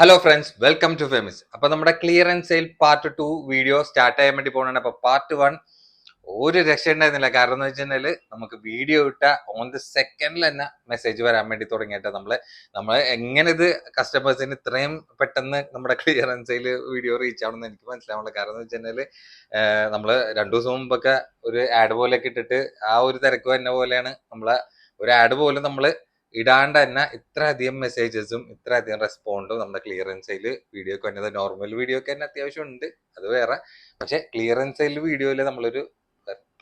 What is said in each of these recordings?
Hello friends, welcome to famous. അപ്പൊ നമ്മുടെ clearance sale part 2 video start ചെയ്യാൻ വേണ്ടി പോകുന്നുണ്ട്. അപ്പൊ പാർട്ട് 1 ഒരു രക്ഷ ഉണ്ടായിരുന്നില്ല. കാരണം എന്ന് വെച്ചിട്ടുണ്ടെങ്കിൽ നമുക്ക് വീഡിയോ ഇട്ട ഓൺ ദി സെക്കൻഡിൽ തന്നെ മെസ്സേജ് വരാൻ വേണ്ടി തുടങ്ങിയിട്ട് നമ്മൾ എങ്ങനെ ഇത് കസ്റ്റമേഴ്സിന് ഇത്രയും പെട്ടെന്ന് നമ്മുടെ ക്ലിയറൻസ് സെയിൽ വീഡിയോ റീച്ച് ആവണമെന്ന് എനിക്ക് മനസ്സിലാവുന്നില്ല. കാരണം എന്ന് വെച്ചിട്ടുണ്ടെങ്കിൽ നമ്മൾ 2 ദിവസം മുമ്പൊക്കെ ഒരു ആഡ് പോലെയൊക്കെ ഇട്ടിട്ട് ആ ഒരു തിരക്ക് തന്നെ പോലെയാണ് നമ്മളെ ഒരു ആഡ് പോലും നമ്മൾ ഇടാണ്ട് തന്നെ ഇത്രയധികം മെസ്സേജസും ഇത്രയധികം റെസ്പോണ്ടും നമ്മുടെ ക്ലിയറൻസിൽ വീഡിയോക്ക് വന്നത്. നോർമൽ വീഡിയോക്ക് തന്നെ അത്യാവശ്യം ഉണ്ട്, അത് വേറെ. പക്ഷെ ക്ലിയറൻസിൽ വീഡിയോയിൽ നമ്മളൊരു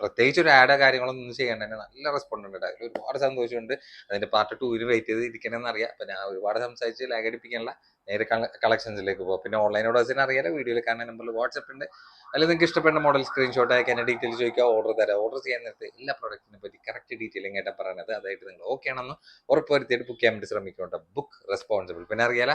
പ്രത്യേകിച്ച് ഒരു ആഡോ കാര്യങ്ങളൊന്നും ചെയ്യേണ്ട തന്നെ നല്ല റെസ്പോണ്ട് ഉണ്ട്. അതിൽ ഒരുപാട് സന്തോഷമുണ്ട്. അതിന്റെ പാർട്ട് 2 വെയിറ്റ് ചെയ്ത് ഇരിക്കണമെന്ന് അറിയാം. അപ്പൊ ഞാൻ ഒരുപാട് സംസാരിച്ച് ലാഗ് അടിപ്പിക്കാനുള്ള നേരെ കളക്ഷൻസിലേക്ക് പോകും. പിന്നെ ഓൺലൈൻ ഓർഡേഴ്സിന് അറിയാലോ, വീഡിയോയിൽ കാണാൻ നമ്പറിൽ വാട്സ്ആപ്പ് ഉണ്ട്. അതിൽ നിങ്ങൾക്ക് ഇഷ്ടപ്പെട്ട മോഡൽ സ്ക്രീൻഷോട്ട് അയക്കാൻ എന്നെ ഡീറ്റെയിൽ ചോദിക്കുക, ഓർഡർ തരാം. ഓർഡർ ചെയ്യാൻ നേരത്തെ എല്ലാ പ്രോഡക്റ്റിനെ പറ്റി കറക്റ്റ് ഡീറ്റെയിലിംഗ് ആയിട്ട് പറയുന്നത്, അതായിട്ട് നിങ്ങൾ ഓക്കെ ആണെന്ന് ഉറപ്പുവരുത്തിയിട്ട് ബുക്ക് ചെയ്യാൻ വേണ്ടി ശ്രമിക്കുന്നുണ്ട്. Book responsible. പിന്നെ അറിയാല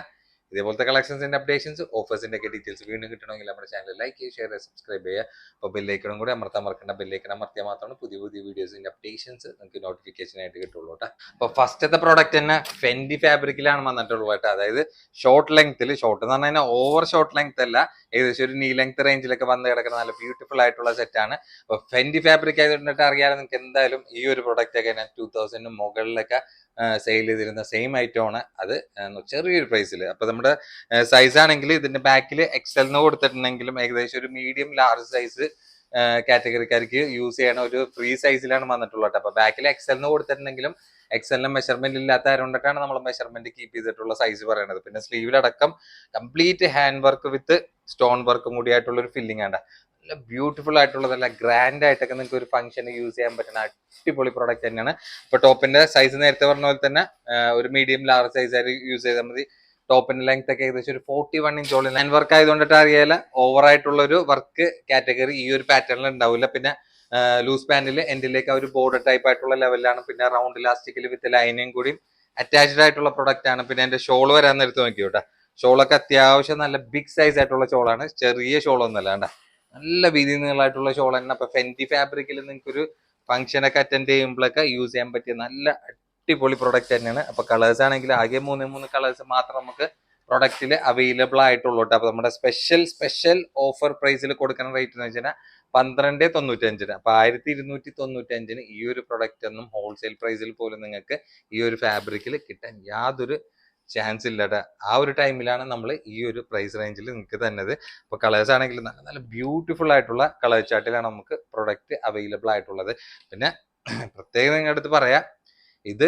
ഇതേപോലത്തെ കളക്ഷൻസിന്റെ അപ്ഡേഷൻസ്, ഓഫേഴ്സിന്റെ ഒക്കെ ഡീറ്റെയിൽസ് വീണ്ടും കിട്ടണമെങ്കിൽ നമ്മുടെ ചാനൽ ലൈക്ക് ചെയ്യുക, ഷെയർ ചെയ്യുക, സബ്സ്ക്രൈബ് ചെയ്യുക. അപ്പോൾ ബെല്ലൈക്കണും കൂടി അമർത്താൻ മറക്കേണ്ട. ബെല്ലൈക്കൺ അമർത്തിയാൽ മാത്രമാണ് പുതിയ പുതിയ വീഡിയോസിന്റെ അപ്ഡേഷൻസ് നിങ്ങൾക്ക് നോട്ടിഫിക്കേഷൻ ആയിട്ട് കിട്ടുള്ളൂ കേട്ടോ. അപ്പോൾ ഫസ്റ്റത്തെ പ്രോഡക്റ്റ് തന്നെ ഫെൻഡി ഫാബ്രിക്കിലാണ് വന്നിട്ടുള്ളത് കേട്ടോ. അതായത് ഷോർട്ട് ലെങ്ത്തിൽ, ഷോർട്ട് എന്ന് പറഞ്ഞു കഴിഞ്ഞാൽ ഓവർ ഷോർട്ട് ലെങ്ത് അല്ല, ഏകദേശം ഒരു നീ ലെങ്ത് റേഞ്ചിലൊക്കെ വന്ന് കിടക്കുന്ന നല്ല ബ്യൂട്ടിഫുൾ ആയിട്ടുള്ള സെറ്റാണ്. അപ്പോൾ ഫെൻഡി ഫാബ്രിക് ആയതുകൊണ്ടിട്ട് അറിയാതെ നിങ്ങൾക്ക് എന്തായാലും ഈ ഒരു പ്രൊഡക്റ്റ് ഒക്കെ ഞാൻ 2000 മുകളിലൊക്കെ സെയിൽ ചെയ്തിരുന്ന സെയിം ഐറ്റം ആണ്. അത് ചെറിയൊരു പ്രൈസിൽ. അപ്പൊ നമ്മുടെ സൈസ് ആണെങ്കിൽ ഇതിന്റെ ബാക്കിൽ എക്സൽ കൊടുത്തിട്ടുണ്ടെങ്കിലും ഏകദേശം ഒരു മീഡിയം ലാർജ് സൈസ് കാറ്റഗറിക്കാർക്ക് യൂസ് ചെയ്യണ ഒരു ഫ്രീ സൈസിലാണ് വന്നിട്ടുള്ളത്. അപ്പൊ ബാക്കിൽ എക്സൽ കൊടുത്തിട്ടുണ്ടെങ്കിലും എക്സലിന് മെഷർമെന്റ് ഇല്ലാത്ത ആയതുകൊണ്ടാണ് നമ്മൾ മെഷർമെന്റ് കീപ്പ് ചെയ്തിട്ടുള്ള സൈസ് പറയുന്നത്. പിന്നെ സ്ലീവിലടക്കം complete hand work with stone വർക്കും കൂടി ആയിട്ടുള്ള ഒരു ഫില്ലിംഗ് ആണ്. നല്ല ബ്യൂട്ടിഫുൾ ആയിട്ടുള്ള, നല്ല ഗ്രാൻഡ് ആയിട്ടൊക്കെ നിങ്ങൾക്ക് ഒരു ഫംഗ്ഷന് യൂസ് ചെയ്യാൻ പറ്റുന്ന അടിപൊളി പ്രോഡക്റ്റ് തന്നെയാണ്. ഇപ്പൊ ടോപ്പിന്റെ സൈസ് നേരത്തെ പറഞ്ഞ പോലെ തന്നെ ഒരു മീഡിയം ലാർജ് സൈസ് ആയിട്ട് യൂസ് ചെയ്താൽ മതി. ടോപ്പിന്റെ ലെങ്ത് ഒക്കെ ഏകദേശം ഒരു 41 ഇഞ്ചോളം ഹാൻഡ് വർക്ക് ആയതുകൊണ്ടിട്ട് അറിയാല ഓവർ ആയിട്ടുള്ള ഒരു വർക്ക് കാറ്റഗറി ഈ ഒരു പാറ്റേണിൽ ഉണ്ടാവില്ല. പിന്നെ ലൂസ് പാൻറിൽ എൻഡിലേക്ക് ആ ഒരു ബോർഡർ ടൈപ്പ് ആയിട്ടുള്ള ലെവലിലാണ്. പിന്നെ റൗണ്ട് ഇലാസ്റ്റിക്കിൽ വിത്ത് ലൈനിങ് കൂടി അറ്റാച്ച്ഡ് ആയിട്ടുള്ള പ്രൊഡക്റ്റ് ആണ്. പിന്നെ എന്റെ ഷോൾ വരാൻ നേരത്ത് നോക്കിയോട്ടെ, ഷോളൊക്കെ അത്യാവശ്യം നല്ല ബിഗ് സൈസ് ആയിട്ടുള്ള ഷോളാണ്, ചെറിയ ഷോളൊന്നുമല്ല. കണ്ട നല്ല വീതി നീളമായിട്ടുള്ള ഷോൾ തന്നെ. അപ്പൊ ഫെൻറ്റി ഫാബ്രിക്കിൽ നിങ്ങൾക്ക് ഒരു ഫംഗ്ഷനൊക്കെ അറ്റൻഡ് ചെയ്യുമ്പോഴൊക്കെ യൂസ് ചെയ്യാൻ പറ്റിയ നല്ല അടിപൊളി പ്രൊഡക്റ്റ് തന്നെയാണ്. അപ്പൊ കളേഴ്സ് ആണെങ്കിൽ ആകെ 3 കളേഴ്സ് മാത്രം നമുക്ക് പ്രൊഡക്റ്റിൽ അവൈലബിൾ ആയിട്ടുള്ളൂ കേട്ടോ. അപ്പൊ നമ്മുടെ സ്പെഷ്യൽ ഓഫർ പ്രൈസിൽ കൊടുക്കുന്ന റേറ്റ് എന്ന് വെച്ചാൽ 1295. അപ്പൊ 1295 ഈ ഒരു പ്രൊഡക്റ്റ് ഒന്നും ഹോൾസെയിൽ പ്രൈസിൽ പോലും നിങ്ങൾക്ക് ഈ ഒരു ഫാബ്രിക്കിൽ കിട്ടാൻ യാതൊരു ചാൻസ് ഇല്ലട. ആ ഒരു ടൈമിലാണ് നമ്മൾ ഈ ഒരു പ്രൈസ് റേഞ്ചിൽ നിങ്ങൾക്ക് തന്നത്. ഇപ്പൊ കളേഴ്സ് ആണെങ്കിൽ നല്ല നല്ല ബ്യൂട്ടിഫുൾ ആയിട്ടുള്ള കളർ ചാർട്ടിലാണ് നമുക്ക് പ്രൊഡക്റ്റ് അവൈലബിൾ ആയിട്ടുള്ളത്. പിന്നെ പ്രത്യേകം നിങ്ങളുടെ അടുത്ത് പറയാം, ഇത്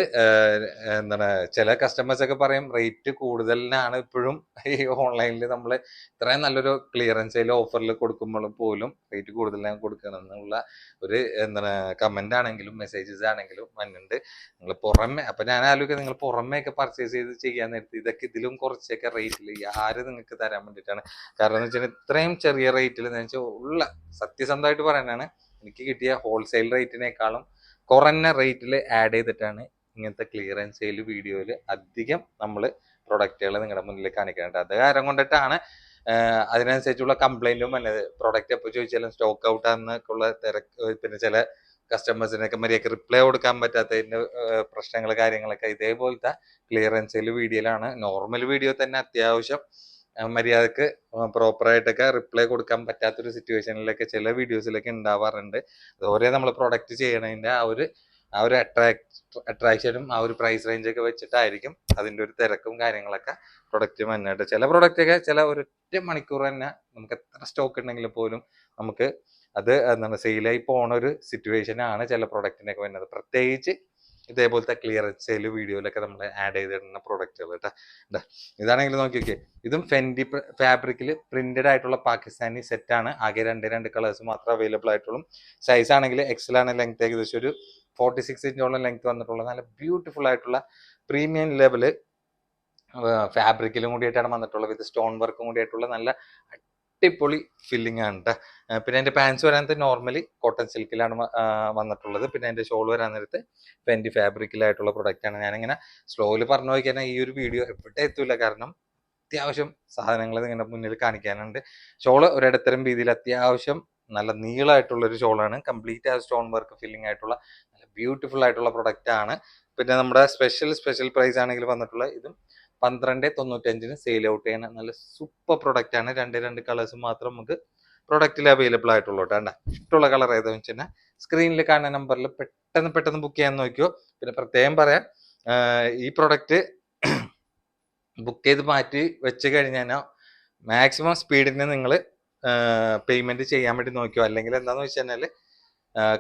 എന്താണ്, ചില കസ്റ്റമേഴ്സ് ഒക്കെ പറയും റേറ്റ് കൂടുതലിനാണ് ഇപ്പോഴും ഈ ഓൺലൈനിൽ നമ്മൾ ഇത്രയും നല്ലൊരു ക്ലിയറൻസ് സെയിൽ ഓഫറിൽ കൊടുക്കുമ്പോൾ പോലും റേറ്റ് കൂടുതലാണ് കൊടുക്കണം എന്നുള്ള ഒരു എന്താണ് കമന്റ് ആണെങ്കിലും മെസ്സേജസ് ആണെങ്കിലും വന്നിട്ടുണ്ട്. നിങ്ങൾ പുറമെ, അപ്പൊ ഞാൻ ആലോചിക്കുക, നിങ്ങൾ പുറമെ ഒക്കെ പർച്ചേസ് ചെയ്ത് ചെയ്യാൻ നേരത്തെ ഇതൊക്കെ ഇതിലും കുറച്ചൊക്കെ റേറ്റിൽ ആര് നിങ്ങൾക്ക് തരാൻ വേണ്ടിയിട്ടാണ്. കാരണം എന്ന് വെച്ചാൽ ഇത്രയും ചെറിയ റേറ്റിൽ എന്ന് വെച്ചാൽ ഉള്ള സത്യസന്ധമായിട്ട് പറയാനാണ്, എനിക്ക് കിട്ടിയ ഹോൾസെയിൽ റേറ്റിനേക്കാളും കുറഞ്ഞ റേറ്റിൽ ആഡ് ചെയ്തിട്ടാണ് ഇങ്ങനത്തെ ക്ലിയറൻസ് സെയിൽ വീഡിയോയിൽ അധികം നമ്മൾ പ്രൊഡക്റ്റുകൾ നിങ്ങളുടെ മുന്നിൽ കാണിക്കേണ്ടത്. അത് കാരണം കൊണ്ടിട്ടാണ് അതിനനുസരിച്ചുള്ള കംപ്ലൈന്റും വന്നത്. പ്രൊഡക്റ്റ് എപ്പോൾ ചോദിച്ചാലും സ്റ്റോക്ക് ഔട്ട് ആണെന്നൊക്കെയുള്ള തിരക്ക്. പിന്നെ ചില കസ്റ്റമേഴ്സിനൊക്കെ മര്യാദക്ക് റിപ്ലൈ കൊടുക്കാൻ പറ്റാത്തതിന്റെ പ്രശ്നങ്ങൾ കാര്യങ്ങളൊക്കെ ഇതേപോലത്തെ ക്ലിയറൻസ് സെയിൽ വീഡിയോയിലാണ്. നോർമൽ വീഡിയോ തന്നെ അത്യാവശ്യം മര്യാദക്ക് പ്രോപ്പറായിട്ടൊക്കെ റിപ്ലൈ കൊടുക്കാൻ പറ്റാത്തൊരു സിറ്റുവേഷനിലൊക്കെ ചില വീഡിയോസിലൊക്കെ ഉണ്ടാവാറുണ്ട്. അതുപോലെ നമ്മൾ പ്രൊഡക്റ്റ് ചെയ്യണതിന്റെ ആ ഒരു അട്രാക്ഷനും ആ ഒരു പ്രൈസ് റേഞ്ചൊക്കെ വെച്ചിട്ടായിരിക്കും അതിന്റെ ഒരു തിരക്കും കാര്യങ്ങളൊക്കെ പ്രൊഡക്റ്റ് വന്നിട്ട്. ചില പ്രൊഡക്റ്റൊക്കെ ചില ഒരൊറ്റ മണിക്കൂർ തന്നെ നമുക്ക് എത്ര സ്റ്റോക്ക് ഉണ്ടെങ്കിലും പോലും നമുക്ക് അത് എന്താണ് സെയിലായി പോണ ഒരു സിറ്റുവേഷൻ ആണ് ചില പ്രൊഡക്റ്റിനൊക്കെ വരുന്നത്. പ്രത്യേകിച്ച് ഇതേപോലത്തെ ക്ലിയറൻസ് സെയിൽ വീഡിയോയിലൊക്കെ നമ്മൾ ആഡ് ചെയ്തിടുന്ന പ്രൊഡക്റ്റുകൾ കേട്ടോ. ഇതാണെങ്കിൽ നോക്കിയൊക്കെ, ഇതും ഫെൻഡി ഫാബ്രിക്കിൽ പ്രിന്റഡ് ആയിട്ടുള്ള പാകിസ്ഥാനി സെറ്റ് ആണ്. ആകെ രണ്ട് കളേഴ്സ് മാത്രം അവൈലബിൾ ആയിട്ടുള്ളൂ. സൈസ് ആണെങ്കിൽ എക്സൽ ആണ്. ലെങ്ത് ഏകദേശം ഒരു 46 ഇഞ്ചോളം ലെങ്ത് വന്നിട്ടുള്ള നല്ല ബ്യൂട്ടിഫുൾ ആയിട്ടുള്ള പ്രീമിയം ലെവല് ഫാബ്രിക്കിലും കൂടിയിട്ടാണ് വന്നിട്ടുള്ളത്. വിത്ത് സ്റ്റോൺ വർക്കും കൂടി ആയിട്ടുള്ള നല്ല അടിപൊളി ഫില്ലിംഗ് ആണ് കേട്ടോ. പിന്നെ എൻ്റെ പാൻസ് വരാനത്ത് നോർമലി കോട്ടൺ സിൽക്കിലാണ് വന്നിട്ടുള്ളത്. പിന്നെ എൻ്റെ ഷോൾ വരാൻ നേരത്ത് ഫെൻഡി ഫാബ്രിക്കിലായിട്ടുള്ള പ്രൊഡക്റ്റ് ആണ്. ഞാനിങ്ങനെ സ്ലോയിൽ പറഞ്ഞു നോക്കിയാൽ ഈ ഒരു വീഡിയോ എവിടെ എത്തൂല, കാരണം അത്യാവശ്യം സാധനങ്ങൾ നിങ്ങളുടെ മുന്നിൽ കാണിക്കാനുണ്ട്. ഷോള് ഒരിടത്തരം രീതിയിൽ അത്യാവശ്യം നല്ല നീളമായിട്ടുള്ള ഒരു ഷോളാണ്. കംപ്ലീറ്റ് ആ സ്റ്റോൺ വർക്ക് ഫില്ലിംഗ് ആയിട്ടുള്ള നല്ല ബ്യൂട്ടിഫുൾ ആയിട്ടുള്ള പ്രൊഡക്റ്റ് ആണ്. പിന്നെ നമ്മുടെ സ്പെഷ്യൽ പ്രൈസ് ആണെങ്കിൽ വന്നിട്ടുള്ള ഇതും 12.95 സെയിൽ ഔട്ട് ചെയ്യുന്ന നല്ല സൂപ്പർ പ്രൊഡക്റ്റ് ആണ്. രണ്ട് കളേഴ്സ് മാത്രം നമുക്ക് പ്രൊഡക്റ്റിൽ അവൈലബിൾ ആയിട്ടുള്ളൂ കേട്ടോ. ഇഷ്ടമുള്ള കളർ ഏതാണെന്ന് വെച്ച് കഴിഞ്ഞാൽ സ്ക്രീനിൽ കാണുന്ന നമ്പറിൽ പെട്ടെന്ന് ബുക്ക് ചെയ്യാൻ നോക്കിയോ. പിന്നെ പ്രത്യേകം പറയാം, ഈ പ്രൊഡക്റ്റ് ബുക്ക് ചെയ്ത് മാറ്റി വെച്ച് കഴിഞ്ഞാൽ മാക്സിമം സ്പീഡിന് നിങ്ങൾ പേയ്മെന്റ് ചെയ്യാൻ വേണ്ടി നോക്കിയോ. അല്ലെങ്കിൽ എന്താന്ന് വെച്ച് കഴിഞ്ഞാൽ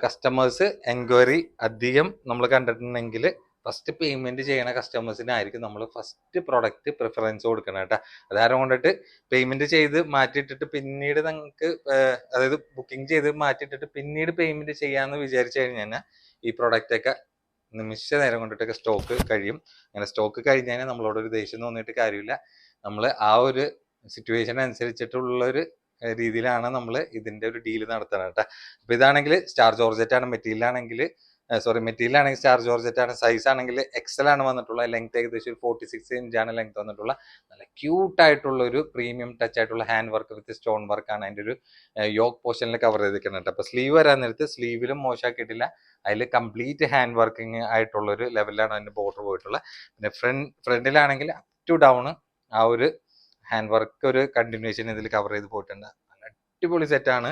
കസ്റ്റമേഴ്സ് എൻക്വയറി അധികം നമ്മൾ കണ്ടിട്ടുണ്ടെങ്കിൽ ഫസ്റ്റ് പേയ്മെന്റ് ചെയ്യണ കസ്റ്റമേഴ്സിനായിരിക്കും നമ്മൾ ഫസ്റ്റ് പ്രൊഡക്റ്റ് പ്രിഫറൻസ് കൊടുക്കണം കേട്ടോ. അതാരം കൊണ്ടിട്ട് പേയ്മെന്റ് ചെയ്ത് മാറ്റിയിട്ടിട്ട് പിന്നീട് നിങ്ങൾക്ക് അതായത് ബുക്കിംഗ് ചെയ്ത് മാറ്റിയിട്ടിട്ട് പിന്നീട് പേയ്മെന്റ് ചെയ്യാന്ന് വിചാരിച്ചു കഴിഞ്ഞാൽ ഈ പ്രൊഡക്റ്റ് ഒക്കെ നിമിഷ നേരം കൊണ്ടിട്ടൊക്കെ സ്റ്റോക്ക് കഴിയും. അങ്ങനെ സ്റ്റോക്ക് കഴിഞ്ഞാൽ നമ്മളോട് ഒരു ദേഷ്യം തോന്നിയിട്ട് കാര്യമില്ല. നമ്മൾ ആ ഒരു സിറ്റുവേഷൻ അനുസരിച്ചിട്ടുള്ള ഒരു രീതിയിലാണ് നമ്മൾ ഇതിന്റെ ഒരു ഡീല് നടത്തുന്നത് കേട്ടോ. അപ്പൊ ഇതാണെങ്കിൽ സ്റ്റാർ ജോർജറ്റ് ആണ്, മെറ്റീരിയൽ ആണെങ്കിൽ സ്റ്റാർ ജോർജറ്റ് ആണ്, സൈസ് ആണെങ്കിൽ എക്സൽ ആണ് വന്നിട്ടുള്ള, ലെങ്ത് ഏകദേശം ഒരു 46 ഇഞ്ചാണ് ലെങ്ത് വന്നിട്ടുള്ള. നല്ല ക്യൂട്ട് ആയിട്ടുള്ള ഒരു പ്രീമിയം ടച്ച് ആയിട്ടുള്ള hand work with stone work ആണ് അതിന്റെ ഒരു യോക്ക് പോർഷനിൽ കവർ ചെയ്തിരിക്കുന്നത്. അപ്പൊ സ്ലീവ് വരാൻ നേരത്ത് സ്ലീവിലും മോശമാക്കിയിട്ടില്ല, അതിൽ കംപ്ലീറ്റ് ഹാൻഡ് വർക്കിംഗ് ആയിട്ടുള്ള ഒരു ലെവലിലാണ് അതിന്റെ ബോർഡർ പോയിട്ടുള്ളത്. പിന്നെ ഫ്രണ്ടിലാണെങ്കിൽ അപ് ടു ഡൗൺ ആ ഒരു ഹാൻഡ് വർക്ക് ഒരു കണ്ടിന്യൂഷൻ ഇതിൽ കവർ ചെയ്ത് പോയിട്ടുണ്ട്. നല്ല അടിപൊളി സെറ്റാണ്.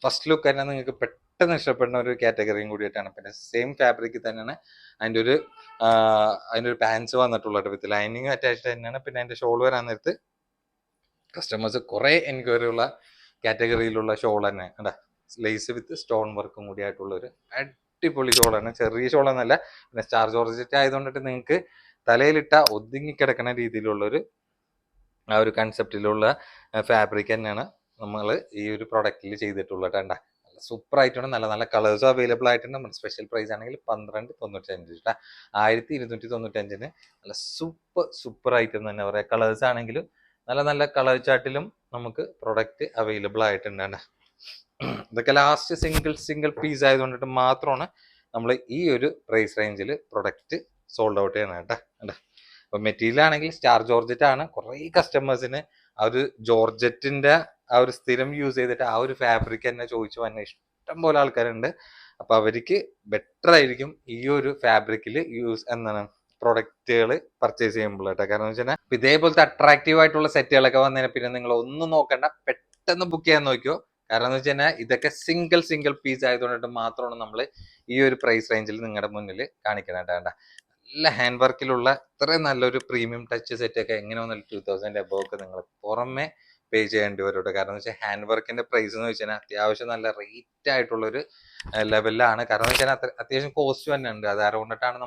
ഫസ്റ്റ് ലുക്ക് തന്നെ നിങ്ങൾക്ക് പെട്ടെന്ന് ഇഷ്ടപ്പെടുന്ന ഒരു കാറ്റഗറിയും കൂടിയിട്ടാണ്. പിന്നെ സെയിം ഫാബ്രിക് തന്നെയാണ് അതിൻ്റെ ഒരു പാൻസ് വന്നിട്ടുള്ളത് വിത്ത് ലൈനിങ് അറ്റാച്ച്ഡ് തന്നെയാണ്. പിന്നെ അതിന്റെ ഷോൾ വരാൻ നേരത്ത് കസ്റ്റമേഴ്സ് കുറെ എൻക്വയറി ഉള്ള കാറ്റഗറിയിലുള്ള ഷോൾ തന്നെ കണ്ടാ, ലേസ് വിത്ത് സ്റ്റോൺ വർക്കും കൂടി ആയിട്ടുള്ള ഒരു അടിപൊളി ഷോളാണ്. ചെറിയ ഷോളൊന്നല്ല. പിന്നെ സ്റ്റാർ ജോർജറ്റ് ആയതുകൊണ്ടിട്ട് നിങ്ങൾക്ക് തലയിലിട്ട ഒതുങ്ങിക്കിടക്കുന്ന രീതിയിലുള്ളൊരു ആ ഒരു കൺസെപ്റ്റിലുള്ള ഫാബ്രിക് തന്നെയാണ് നമ്മൾ ഈ ഒരു പ്രൊഡക്റ്റിൽ ചെയ്തിട്ടുള്ളത് കേട്ടോ. നല്ല സൂപ്പർ ആയിട്ടുണ്ട്. നല്ല കളേഴ്സും അവൈലബിൾ ആയിട്ടുണ്ട്. നമ്മുടെ സ്പെഷ്യൽ പ്രൈസ് ആണെങ്കിൽ 12.95 കേട്ടോ. 1295 നല്ല സൂപ്പർ ആയിട്ട് തന്നെ പറയാം. കളേഴ്സ് ആണെങ്കിലും നല്ല കളർ ചാർട്ടിലും നമുക്ക് പ്രൊഡക്റ്റ് അവൈലബിൾ ആയിട്ടുണ്ട്. ഇതൊക്കെ ലാസ്റ്റ് സിംഗിൾ പീസ് ആയതുകൊണ്ടിട്ട് മാത്രമാണ് നമ്മൾ ഈ ഒരു പ്രൈസ് റേഞ്ചിൽ പ്രൊഡക്റ്റ് സോൾഡ് ഔട്ട് ചെയ്യണം കേട്ടോ. അപ്പൊ മെറ്റീരിയൽ ആണെങ്കിൽ സ്റ്റാർ ജോർജറ്റ് ആണ്. കുറെ കസ്റ്റമേഴ്സിന് ആ ഒരു ജോർജറ്റിന്റെ ആ ഒരു സ്ഥിരം യൂസ് ചെയ്തിട്ട് ആ ഒരു ഫാബ്രിക് തന്നെ ചോദിച്ചു വന്ന ഇഷ്ടം പോലെ ആൾക്കാരുണ്ട്. അപ്പൊ അവർക്ക് ബെറ്റർ ആയിരിക്കും ഈ ഒരു ഫാബ്രിക്കിൽ പ്രൊഡക്റ്റുകൾ പർച്ചേസ് ചെയ്യുമ്പോൾ കേട്ടോ. കാരണം വെച്ചാൽ ഇതേപോലത്തെ അട്രാക്റ്റീവ് ആയിട്ടുള്ള സെറ്റുകളൊക്കെ വന്നതിന് പിന്നെ നിങ്ങൾ ഒന്നും നോക്കണ്ട, പെട്ടെന്ന് ബുക്ക് ചെയ്യാൻ നോക്കിയോ. കാരണം എന്ന് വെച്ച് കഴിഞ്ഞാൽ ഇതൊക്കെ സിംഗിൾ പീസ് ആയതുകൊണ്ടിട്ട് മാത്രമാണ് നമ്മൾ ഈ ഒരു പ്രൈസ് റേഞ്ചിൽ നിങ്ങളുടെ മുന്നിൽ കാണിക്കണം കേട്ടോ. നല്ല ഹാൻഡ് വർക്കിലുള്ള ഇത്രയും നല്ലൊരു പ്രീമിയം ടച്ച് സെറ്റ് ഒക്കെ എങ്ങനെ വന്നാലും 2000 എബോവ് ഒക്കെ നിങ്ങൾ പുറമെ പേ ചെയ്യേണ്ടി വരും കേട്ടോ. കാരണം എന്ന് വെച്ചാൽ ഹാൻഡ് വർക്കിന്റെ പ്രൈസ് എന്ന് വെച്ചാൽ അത്യാവശ്യം നല്ല റേറ്റ് ആയിട്ടുള്ളൊരു ലെവലിലാണ്. കാരണം എന്ന് വെച്ചാൽ അത്യാവശ്യം കോസ്റ്റ് തന്നെ ഉണ്ട്. അത് അതുകൊണ്ടിട്ടാണ്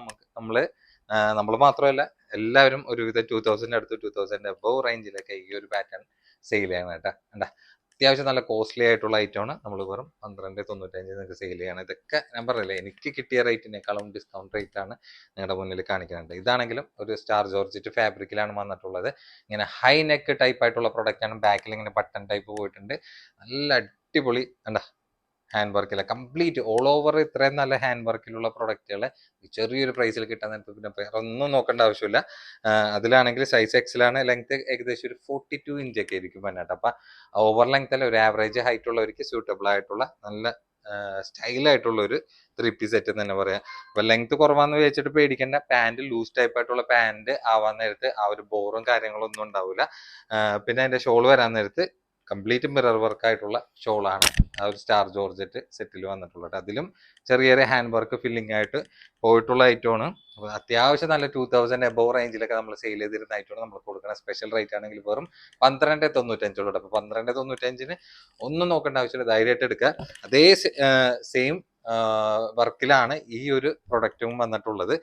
നമ്മൾ മാത്രമല്ല എല്ലാവരും ഒരുവിധം 2000 അടുത്ത് 2000 എബോവ് റേഞ്ചിലൊക്കെ ഈ ഒരു പാറ്റേൺ സെയിൽ ചെയ്യണം കേട്ടോ. കണ്ടാ, അത്യാവശ്യം നല്ല കോസ്റ്റ്ലി ആയിട്ടുള്ള ഐറ്റമാണ് നമ്മൾ വെറും 12.95 നിങ്ങൾക്ക് സെയിൽ ചെയ്യണം. ഇതൊക്കെ ഞാൻ പറഞ്ഞില്ലേ, എനിക്ക് കിട്ടിയ റേറ്റിനേക്കാളും ഡിസ്കൗണ്ട് റേറ്റ് ആണ് നിങ്ങളുടെ മുന്നിൽ കാണിക്കുന്നുണ്ട്. ഇതാണെങ്കിലും ഒരു സ്റ്റാർ ജോർജറ്റ് ഫാബ്രിക്കിലാണ് വന്നിട്ടുള്ളത്. ഇങ്ങനെ ഹൈ നെക്ക് ടൈപ്പ് ആയിട്ടുള്ള പ്രൊഡക്റ്റ് ആണ്. ബാക്കിൽ ഇങ്ങനെ ബട്ടൺ ടൈപ്പ് പോയിട്ടുണ്ട്. നല്ല അടിപൊളി കണ്ടാ ഹാൻഡ് വർക്കില്ല, കംപ്ലീറ്റ് ഓൾ ഓവർ ഇത്രയും നല്ല ഹാൻഡ് വർക്കിലുള്ള പ്രൊഡക്റ്റുകൾ ചെറിയൊരു പ്രൈസിൽ കിട്ടാൻ പിന്നെ ഒന്നും നോക്കേണ്ട ആവശ്യമില്ല. അതിലാണെങ്കിൽ സൈസ് എക്സലാണ്, ലെങ്ത് ഏകദേശം ഒരു 42 ഇഞ്ച് ഒക്കെ ആയിരിക്കും വന്നിട്ട്. അപ്പൊ ഓവർ ലെങ്ത് അല്ല, ഒരു ആവറേജ് ഹൈറ്റ് ഉള്ളവർക്ക് സ്യൂട്ടബിൾ ആയിട്ടുള്ള നല്ല സ്റ്റൈലായിട്ടുള്ള ഒരു 3 പീസ് സെറ്റ് തന്നെ പറയാം. അപ്പൊ ലെങ്ത് കുറവാന്ന് വിചാരിച്ചിട്ട് പേടിക്കേണ്ട. പാന്റ് ലൂസ് ടൈപ്പ് ആയിട്ടുള്ള പാന്റ് ആവാൻ നേരത്ത് ആ ഒരു ബോറും കാര്യങ്ങളും ഒന്നും ഉണ്ടാവില്ല. പിന്നെ അതിന്റെ ഷോൾ വരാൻ നേരത്ത് കംപ്ലീറ്റ് മിറർ വർക്ക് ആയിട്ടുള്ള ഷോളാണ് ആ ഒരു സ്റ്റാർ ജോർജറ്റ് സെറ്റിൽ വന്നിട്ടുള്ളത്. അതിലും ചെറിയ ഹാൻഡ് വർക്ക് ഫില്ലിംഗ് ആയിട്ട് പോയിട്ടുള്ള ഐറ്റമാണ്. അത്യാവശ്യം നല്ല 2000 എബോവ് റേഞ്ചിലൊക്കെ നമ്മൾ സെയിൽ ചെയ്തിരുന്ന ഐറ്റമാണ്. നമ്മൾ കൊടുക്കുന്ന സ്പെഷ്യൽ റേറ്റ് ആണെങ്കിൽ വെറും 12.95 ഉള്ളത്. അപ്പൊ 12.95 ഒന്നും നോക്കേണ്ട ആവശ്യമില്ല, ധൈര്യമായിട്ട് എടുക്കുക. അതേ സെയിം വർക്കിലാണ് ഈ ഒരു പ്രൊഡക്റ്റും വന്നിട്ടുള്ളത്.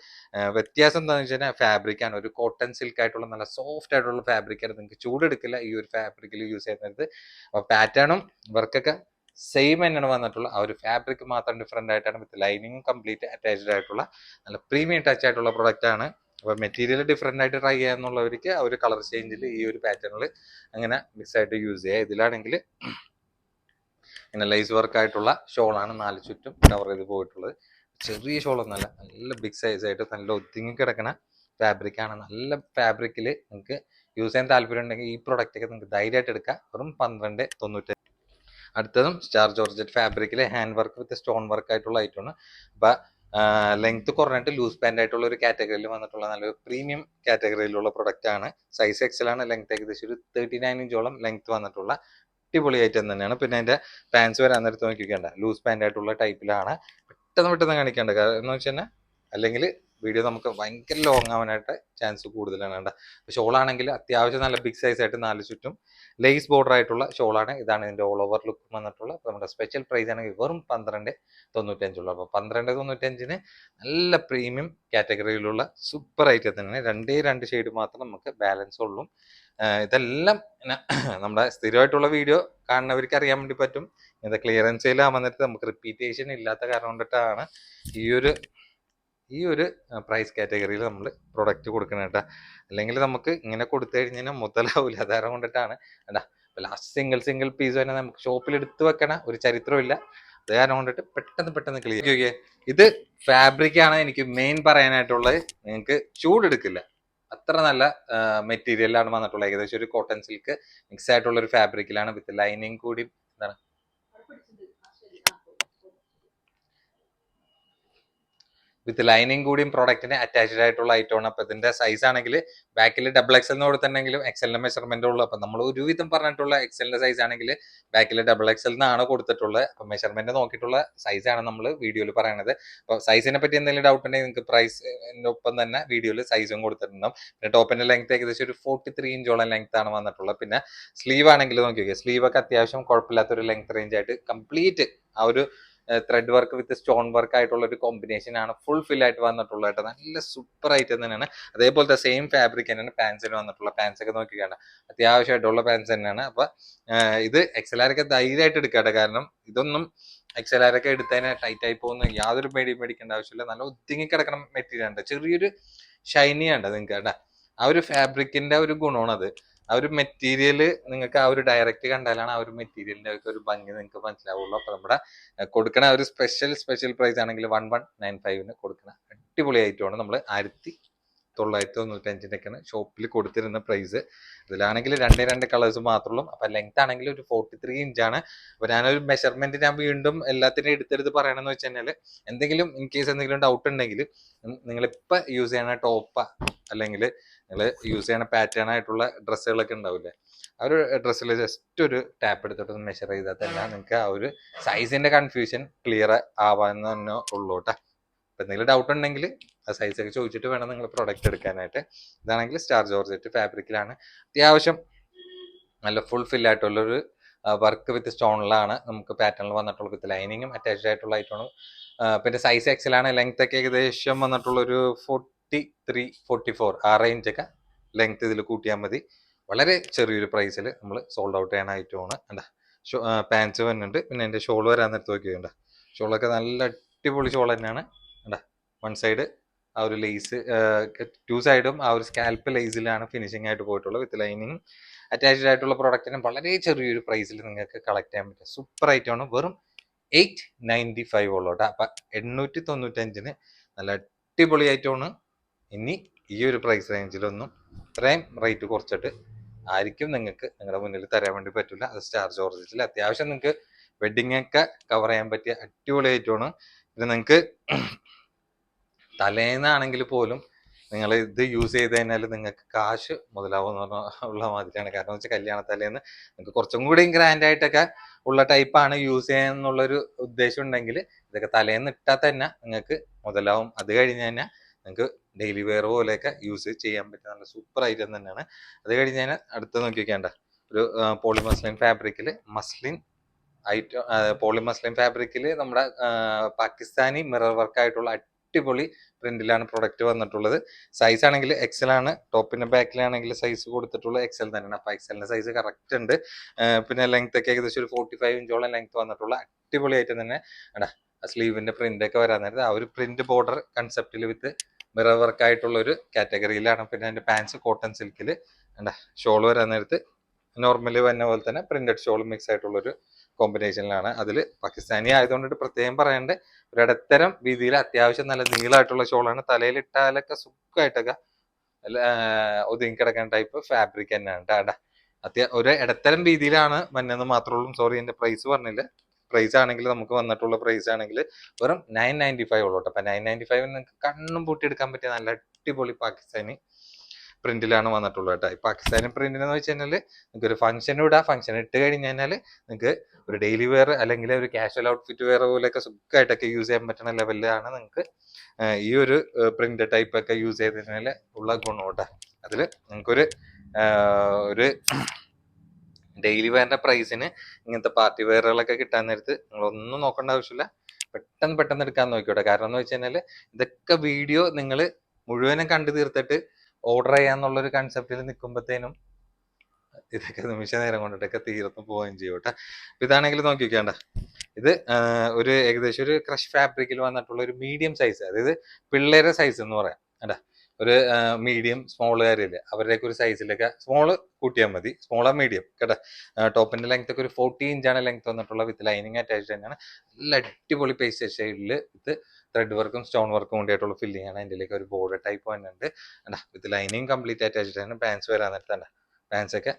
വ്യത്യാസം എന്താണെന്ന് വെച്ച് കഴിഞ്ഞാൽ ഫാബ്രിക് ആണ്. ഒരു കോട്ടൺ സിൽക്ക് ആയിട്ടുള്ള നല്ല സോഫ്റ്റ് ആയിട്ടുള്ള ഫാബ്രിക് ആണ്. നിങ്ങൾക്ക് ചൂടെടുക്കില്ല ഈ ഒരു ഫാബ്രിക്കിൽ യൂസ് ചെയ്യുന്നത്. അപ്പൊ പാറ്റേണും വർക്കൊക്കെ സെയിം തന്നെയാണ് വന്നിട്ടുള്ള. ആ ഒരു ഫാബ്രിക് മാത്രം ഡിഫറെന്റ് ആയിട്ടാണ്. വിത്ത് ലൈനിങ് കംപ്ലീറ്റ് അറ്റാച്ച്ഡ് ആയിട്ടുള്ള നല്ല പ്രീമിയം ടച്ച് ആയിട്ടുള്ള പ്രൊഡക്റ്റ് ആണ്. അപ്പൊ മെറ്റീരിയൽ ഡിഫറെന്റ് ആയിട്ട് ട്രൈ ചെയ്യാന്നുള്ളവർക്ക് ആ ഒരു കളർ ചേഞ്ചിൽ ഈ ഒരു പാറ്റേണിൽ അങ്ങനെ മിക്സ് ആയിട്ട് യൂസ് ചെയ്യുക. ഇതിലാണെങ്കിൽ ഇങ്ങനെ ലൈസ് വർക്ക് ആയിട്ടുള്ള ഷോളാണ് 4 ചുറ്റും കവർ ചെയ്ത് പോയിട്ടുള്ളത്. ചെറിയ ഷോളൊന്നല്ല, നല്ല ബിഗ് സൈസ് ആയിട്ട് നല്ല ഒതുങ്ങി കിടക്കുന്ന ഫാബ്രിക് ആണ്. നല്ല ഫാബ്രിക്കിൽ നിങ്ങൾക്ക് യൂസ് ചെയ്യാൻ താല്പര്യം ഉണ്ടെങ്കിൽ ഈ പ്രൊഡക്റ്റ് ഒക്കെ നിങ്ങൾക്ക് ധൈര്യമായിട്ട് എടുക്കാം. വെറും 12.95. അടുത്തതും സ്റ്റാർ ജോർജറ്റ് ഫാബ്രിക്കിലെ hand work with stone work ആയിട്ടുള്ള ഐറ്റമാണ്. അപ്പൊ ലെങ്ത് കുറഞ്ഞിട്ട് ലൂസ് പാൻ്റ് ആയിട്ടുള്ള ഒരു കാറ്റഗറിയിൽ വന്നിട്ടുള്ള നല്ലൊരു പ്രീമിയം കാറ്റഗറിയിലുള്ള പ്രൊഡക്റ്റ് ആണ്. സൈസ് എക്സൽ ആണ്. ലെങ്ത് ഏകദേശം ഒരു 39 ഇഞ്ചോളം ലെങ്ത് വന്നിട്ടുള്ള അടിപൊളി ഐറ്റം തന്നെയാണ്. പിന്നെ അതിന്റെ പാൻസ് വരാൻ നേരത്ത് നോക്കിക്കേണ്ട ലൂസ് പാൻ്റ് ആയിട്ടുള്ള ടൈപ്പിലാണ്. പെട്ടെന്ന് കാണിക്കേണ്ട കാരണം എന്ന് വെച്ച് കഴിഞ്ഞാൽ അല്ലെങ്കിൽ വീഡിയോ നമുക്ക് ഭയങ്കര ലോങ് ആവാനായിട്ട് ചാൻസ് കൂടുതലാണ്. വേണ്ട ഷോളാണെങ്കിൽ അത്യാവശ്യം നല്ല ബിഗ് സൈസ് ആയിട്ട് 4 ചുറ്റും ലേസ് ബോർഡർ ആയിട്ടുള്ള ഷോളാണ്. ഇതാണ് ഇതിന്റെ ഓൾ ഓവർ ലുക്ക് വന്നിട്ടുള്ള. നമ്മുടെ സ്പെഷ്യൽ പ്രൈസ് ആണെങ്കിൽ വെറും 12.95 അപ്പോൾ 12.95 നല്ല പ്രീമിയം കാറ്റഗറിയിലുള്ള സൂപ്പർ ഐറ്റം തന്നെയാണ്. 2 ഷെയ്ഡ് മാത്രം നമുക്ക് ബാലൻസ് ഉള്ളൂ. ഇതെല്ലാം നമ്മുടെ സ്ഥിരമായിട്ടുള്ള വീഡിയോ കാണുന്നവർക്ക് അറിയാൻ വേണ്ടി പറ്റും. ഇത് ക്ലിയറൻസ് സെയിലാകുന്നിട്ട് നമുക്ക് റിപ്പീറ്റേഷൻ ഇല്ലാത്ത കാരണം കൊണ്ടിട്ടാണ് ഈ ഒരു പ്രൈസ് കാറ്റഗറിയിൽ നമ്മൾ പ്രൊഡക്റ്റ് കൊടുക്കണം കേട്ടോ. അല്ലെങ്കിൽ നമുക്ക് ഇങ്ങനെ കൊടുത്തു കഴിഞ്ഞാൽ മുതലാവില്ല. അതാരം കൊണ്ടിട്ടാണ് എന്താ ലാസ്റ്റ് സിംഗിൾ പീസ് തന്നെ നമുക്ക് ഷോപ്പിൽ എടുത്തു വെക്കണ ഒരു ചരിത്രമില്ല. അത് കാരണം കൊണ്ടിട്ട് പെട്ടെന്ന് ക്ലിയർ ചെയ്യേ. ഇത് ഫാബ്രിക് ആണ് എനിക്ക് മെയിൻ പറയാനായിട്ടുള്ളത്. നിങ്ങൾക്ക് ചൂടെടുക്കില്ല, അത്ര നല്ല മെറ്റീരിയലാണ് വന്നിട്ടുള്ളത്. ഏകദേശം ഒരു കോട്ടൺ സിൽക്ക് മിക്സ് ആയിട്ടുള്ള ഒരു ഫാബ്രിക്കിലാണ് വിത്ത് ലൈനിങ് കൂടി. എന്താണ് വിത്ത് ലൈനിങ് കൂടിയും പ്രോഡക്റ്റിന് അറ്റാച്ച്ഡ് ആയിട്ടുള്ള ഐറ്റമാണ്. അപ്പൊ ഇതിന്റെ സൈസ് ആണെങ്കിൽ ബാക്കിൽ ഡബിൾ എക്സൽ എന്ന് കൊടുത്തിട്ടുണ്ടെങ്കിലും എക്സലിന്റെ മെഷർമെന്റ് ഉള്ളു. അപ്പൊ നമ്മൾ ഒരുവിധം പറഞ്ഞിട്ടുള്ള എക്സലിന്റെ സൈസ് ആണെങ്കിൽ ബാക്കിൽ ഡബിൾ എക്സൽ എന്നാണ് കൊടുത്തിട്ടുള്ളത്. അപ്പൊ മെഷർമെന്റ് നോക്കിയിട്ടുള്ള സൈസാണ് നമ്മൾ വീഡിയോയിൽ പറയുന്നത്. അപ്പൊ സൈസിനെ പറ്റി എന്തെങ്കിലും ഡൗട്ട് ഉണ്ടെങ്കിൽ നിങ്ങൾക്ക് പ്രൈസിന്റെ ഒപ്പം തന്നെ വീഡിയോയിൽ സൈസും കൊടുത്തിട്ടുണ്ടാവും. പിന്നെ ടോപ്പിന്റെ ലെങ്ത് ഏകദേശം ഒരു 43 ഇഞ്ചോളം ലെങ്ത് ആണ് വന്നിട്ടുള്ളത്. പിന്നെ സ്ലീവ് ആണെങ്കിൽ നോക്കിയോക്കെ, സ്ലീവ് ഒക്കെ അത്യാവശ്യം കുഴപ്പമില്ലാത്തൊരു ലെങ്ത് റേഞ്ച് ആയിട്ട് കംപ്ലീറ്റ് ആ ഒരു thread work with stone work ആയിട്ടുള്ള ഒരു കോമ്പിനേഷൻ ആണ് ഫുൾ ഫിൽ ആയിട്ട് വന്നിട്ടുള്ളത്. നല്ല സൂപ്പർ ഐറ്റം തന്നെയാണ്. അതേപോലത്തെ സെയിം ഫാബ്രിക് തന്നെയാണ് പാൻസിന് വന്നിട്ടുള്ള. പാൻസ് ഒക്കെ നോക്കിയാണ് അത്യാവശ്യമായിട്ടുള്ള പാൻസ് തന്നെയാണ്. അപ്പൊ ഇത് എക്സലാരൊക്കെ ധൈര്യമായിട്ട് എടുക്കട്ടെ. കാരണം ഇതൊന്നും എക്സലാരൊക്കെ എടുത്തതിന് ടൈറ്റ് ആയി പോകുന്ന യാതൊരു മേടിക്കേണ്ട ആവശ്യമില്ല. നല്ല ഒതുങ്ങി കിടക്കണം മെറ്റീരിയൽ ഉണ്ട്. ചെറിയൊരു ഷൈനി ഉണ്ട് നിങ്ങൾക്ക് കേട്ടാ. ആ ഒരു ഫാബ്രിക്കിന്റെ ഒരു ഗുണമാണ് അത്. ആ ഒരു മെറ്റീരിയൽ നിങ്ങൾക്ക് ആ ഒരു ഡയറക്റ്റ് കണ്ടാലാണ് ആ ഒരു മെറ്റീരിയലിന്റെ ഒരു ഭംഗി നിങ്ങൾക്ക് മനസ്സിലാവുള്ളൂ. അപ്പൊ നമ്മുടെ കൊടുക്കണ ഒരു സ്പെഷ്യൽ പ്രൈസ് ആണെങ്കിൽ 1195 കൊടുക്കുന്ന അടിപൊളി ഐറ്റമാണ്. നമ്മൾ 1995 ഷോപ്പിൽ കൊടുത്തിരുന്ന പ്രൈസ്. ഇതിലാണെങ്കിൽ 2 കളേഴ്സ് മാത്രമുള്ളൂ. അപ്പൊ ലെങ്ത് ആണെങ്കിൽ ഒരു 43 ഇഞ്ചാണ്. അപ്പൊ ഞാനൊരു മെഷർമെന്റ് ഞാൻ വീണ്ടും എല്ലാത്തിനും എടുത്തെടുത്ത് പറയണമെന്ന് വെച്ച് കഴിഞ്ഞാൽ എന്തെങ്കിലും ഇൻ കേസ് എന്തെങ്കിലും ഡൗട്ട് ഉണ്ടെങ്കിൽ നിങ്ങളിപ്പോ യൂസ് ചെയ്യണ ടോപ്പ് അല്ലെങ്കിൽ നിങ്ങൾ യൂസ് ചെയ്യണ പാറ്റേൺ ആയിട്ടുള്ള ഡ്രസ്സുകളൊക്കെ ഉണ്ടാവില്ലേ, ആ ഒരു ഡ്രസ്സിൽ ജസ്റ്റ് ഒരു ടാപ്പ് എടുത്തിട്ട് മെഷർ ചെയ്താൽ തന്നെ നിങ്ങൾക്ക് ആ ഒരു സൈസിന്റെ കൺഫ്യൂഷൻ ക്ലിയർ ആവാന്ന് തന്നെ ഉള്ളൂ കേട്ടോ. അപ്പൊ എന്തെങ്കിലും ഡൗട്ട് ഉണ്ടെങ്കിൽ ആ സൈസ് ഒക്കെ ചോദിച്ചിട്ട് വേണം നിങ്ങൾ പ്രൊഡക്റ്റ് എടുക്കാനായിട്ട്. ഇതാണെങ്കിൽ സ്റ്റാർ ജോർജറ്റ് ഫാബ്രിക്കിലാണ്. അത്യാവശ്യം നല്ല ഫുൾ ഫിൽ ആയിട്ടുള്ളൊരു വർക്ക് വിത്ത് സ്റ്റോണിലാണ് നമുക്ക് പാറ്റേണിൽ വന്നിട്ടുള്ളത്. വിത്ത് ലൈനിങ്ങും അറ്റാച്ച്ഡ് ആയിട്ടുള്ള ഐറ്റമാണ്. പിന്നെ സൈസ് എക്സലാണ്. ലെങ്ത് ഒക്കെ ഏകദേശം വന്നിട്ടുള്ള ഒരു 43-44 ആ റേഞ്ചൊക്കെ ലെങ്ത് ഇതിൽ കൂട്ടിയാൽ മതി. വളരെ ചെറിയൊരു പ്രൈസിൽ നമ്മൾ സോൾഡ് ഔട്ട് ചെയ്യണ ഐറ്റമാണ്. എന്താ പാൻസ് വരുന്നുണ്ട്. പിന്നെ എൻ്റെ ഷോൾ വരാൻ നേരത്ത് നോക്കിയുണ്ട്. ഷോളൊക്കെ നല്ല അടിപൊളി ഷോൾ തന്നെയാണ്. എന്താ വൺ സൈഡ് ആ ഒരു ലേസ്, 2 സൈഡും ആ ഒരു സ്കാൽപ്പ് ലേസിലാണ് ഫിനിഷിംഗ് ആയിട്ട് പോയിട്ടുള്ളത്. വിത്ത് ലൈനിങ് അറ്റാച്ച്ഡ് ആയിട്ടുള്ള പ്രോഡക്റ്റിന് വളരെ ചെറിയൊരു പ്രൈസിൽ നിങ്ങൾക്ക് കളക്ട് ചെയ്യാൻ പറ്റും. സൂപ്പർ ഐറ്റമാണ്. വെറും 895 ഉള്ളൂട്ടോ. അപ്പൊ 895 നല്ല അടിപൊളി ഐറ്റമാണ്. ഇനി ഈ ഒരു പ്രൈസ് റേഞ്ചിലൊന്നും ഇത്രയും റേറ്റ് കുറച്ചിട്ട് ആയിരിക്കും നിങ്ങൾക്ക് നിങ്ങളുടെ മുന്നിൽ തരാൻ വേണ്ടി പറ്റില്ല. അത് സ്റ്റാർ ജോർജറ്റിൽ അത്യാവശ്യം നിങ്ങൾക്ക് വെഡിങ് ഒക്കെ കവർ ചെയ്യാൻ പറ്റിയ അടിപൊളി ഐറ്റമാണ്. ഇത് നിങ്ങൾക്ക് തലേന്നാണെങ്കിൽ പോലും നിങ്ങൾ ഇത് യൂസ് ചെയ്ത് കഴിഞ്ഞാൽ നിങ്ങൾക്ക് കാശ് മുതലാവുന്ന ഉള്ള മാതിരിയാണ്. കാരണം വെച്ചാൽ കല്യാണ തലേന്ന് നിങ്ങൾക്ക് കുറച്ചും കൂടി ഗ്രാൻഡ് ആയിട്ടൊക്കെ ഉള്ള ടൈപ്പാണ് യൂസ് ചെയ്യാന്നുള്ളൊരു ഉദ്ദേശം ഉണ്ടെങ്കിൽ ഇതൊക്കെ തലേന്ന് ഇട്ടാൽ തന്നെ നിങ്ങൾക്ക് മുതലാവും. അത് കഴിഞ്ഞ് കഴിഞ്ഞാൽ നിങ്ങൾക്ക് ഡെയിലി വെയർ പോലെയൊക്കെ യൂസ് ചെയ്യാൻ പറ്റുന്ന നല്ല സൂപ്പർ ഐറ്റം തന്നെയാണ്. അത് കഴിഞ്ഞ് കഴിഞ്ഞാൽ അടുത്ത് നോക്കി വെക്കേണ്ട ഒരു പോളിമസ്ലിൻ ഫാബ്രിക്കിൽ മസ്ലിൻ ഐറ്റം, പോളിമസ്ലിൻ ഫാബ്രിക്കിൽ നമ്മുടെ പാകിസ്ഥാനി മിറർ വർക്ക് ആയിട്ടുള്ള അടിപൊളി പ്രിന്റിലാണ് പ്രൊഡക്റ്റ് വന്നിട്ടുള്ളത്. സൈസ് ആണെങ്കിൽ എക്സൽ ആണ്. ടോപ്പിന്റെ ബാക്കിലാണെങ്കിൽ സൈസ് കൊടുത്തിട്ടുള്ള എക്സൽ തന്നെയാണ്. അപ്പൊ എക്സലിന്റെ സൈസ് കറക്റ്റ് ഉണ്ട്. പിന്നെ ലെങ്ത് ഒക്കെ ഏകദേശം ഒരു 45 ഇഞ്ചോളം ലെങ്ത് വന്നിട്ടുള്ള അടിപൊളി ആയിട്ട് തന്നെ എടാ സ്ലീവിന്റെ പ്രിന്റ് ഒക്കെ വരാൻ നേരത്തെ ആ ഒരു പ്രിന്റ് ബോർഡർ കൺസെപ്റ്റിൽ വിത്ത് മിറർ വർക്ക് ആയിട്ടുള്ള ഒരു കാറ്റഗറിയിലാണ്. പിന്നെ അതിന്റെ പാൻസ് കോട്ടൺ സിൽക്കിൽ എന്താ ഷോൾ വരാൻ നേരത്ത് നോർമലി വന്ന പോലെ തന്നെ പ്രിന്റഡ് ഷോൾ മിക്സ് ആയിട്ടുള്ള ഒരു കോമ്പിനേഷനിലാണ്. അതിൽ പാകിസ്ഥാനി ആയതുകൊണ്ടിട്ട് പ്രത്യേകം പറയേണ്ട ഒരു ഇടത്തരം രീതിയിൽ അത്യാവശ്യം നല്ല നീളമായിട്ടുള്ള ഷോളാണ്. തലയിൽ ഇട്ടാലൊക്കെ സുഖമായിട്ടൊക്കെ ഒതുങ്ങി കിടക്കുന്ന ടൈപ്പ് ഫാബ്രിക് തന്നെയാണ്. ഒരു ഇടത്തരം രീതിയിലാണ് വന്നെന്ന് മാത്രമേ ഉള്ളൂ. സോറി എന്റെ പ്രൈസ് പറഞ്ഞില്ല. പ്രൈസ് ആണെങ്കിൽ നമുക്ക് വന്നിട്ടുള്ള പ്രൈസ് ആണെങ്കിൽ വെറും 995 ഉള്ളൂ കേട്ടോ. അപ്പൊ 995 നിങ്ങൾക്ക് കണ്ണും പൂട്ടിയെടുക്കാൻ പറ്റിയ നല്ല അടിപൊളി പാകിസ്ഥാനി പ്രിന്റിലാണ് വന്നിട്ടുള്ളത് കേട്ടോ. ഈ പാകിസ്ഥാനി പ്രിന്റിന് എന്ന് വെച്ച് കഴിഞ്ഞാൽ നിങ്ങൾക്ക് ഒരു ഫംഗ്ഷൻ ഇടാം. ഫംഗ്ഷൻ ഇട്ട് കഴിഞ്ഞ് കഴിഞ്ഞാൽ നിങ്ങൾക്ക് ഒരു ഡെയിലി വെയർ അല്ലെങ്കിൽ ഒരു കാഷ്വൽ ഔട്ട്ഫിറ്റ് വെയർ പോലെയൊക്കെ സുഖമായിട്ടൊക്കെ യൂസ് ചെയ്യാൻ പറ്റുന്ന ലെവലിലാണ് നിങ്ങൾക്ക് ഈ ഒരു പ്രിന്റ് ടൈപ്പ് ഒക്കെ യൂസ് ചെയ്തതിനാൽ ഉള്ള ഗുണം കേട്ടോ. അതിൽ നിങ്ങൾക്കൊരു ഒരു ഡെയിലി വെയറിന്റെ പ്രൈസിന് ഇങ്ങനത്തെ പാർട്ടി വെയറുകളൊക്കെ കിട്ടാൻ നേരത്ത് നിങ്ങളൊന്നും നോക്കേണ്ട ആവശ്യമില്ല, പെട്ടെന്ന് എടുക്കാൻ നോക്കിയോട്ടെ. കാരണം എന്ന് വെച്ച് കഴിഞ്ഞാൽ ഇതൊക്കെ വീഡിയോ നിങ്ങൾ മുഴുവനും കണ്ടു തീർത്തിട്ട് ഓർഡർ ചെയ്യാന്നുള്ളൊരു കൺസെപ്റ്റിൽ നിൽക്കുമ്പോഴത്തേനും ഇതൊക്കെ നിമിഷ നേരം കൊണ്ടിട്ടൊക്കെ തീർന്നു പോവുകയും ചെയ്യും കേട്ടോ. ഇതാണെങ്കിൽ നോക്കി വെക്കേണ്ട, ഇത് ഒരു ഏകദേശം ഒരു ക്രഷ് ഫാബ്രിക്കിൽ വന്നിട്ടുള്ള ഒരു മീഡിയം സൈസ്, അതായത് പിള്ളേരെ സൈസ് എന്ന് പറയാം കേട്ടാ. ഒരു മീഡിയം സ്മോളുകാരില്ലേ അവരുടെയൊക്കെ ഒരു സൈസിലൊക്കെ സ്മോള് കൂട്ടിയാൽ മതി, സ്മോളാ മീഡിയം കേട്ടാ. ടോപ്പിന്റെ ലെങ്ത് ഒക്കെ ഒരു 40 ഇഞ്ചാണ് ലെങ്ത് വന്നിട്ടുള്ള, വിത്ത് ലൈനിങ് അറ്റാച്ച്ഡ് തന്നെയാണ്. നല്ല അടിപൊളി പേസ്റ്റ് ഷെയ്ഡിൽ വിത്ത് ത്രെഡ് വർക്കും സ്റ്റോൺ വർക്കും കൊണ്ടായിട്ടുള്ള ഫില്ലിംഗ് ആണ്. അതിലേക്ക് ഒരു ബോർഡർ ടൈപ്പ് വന്നിട്ടുണ്ട് കണ്ടാ, വിത്ത് ലൈനിങ് കംപ്ലീറ്റ് അറ്റാച്ച്ഡ് ആണ്. പാൻസ് വരാൻ നേരത്തെ കണ്ടാ, പാൻസ് ഒക്കെ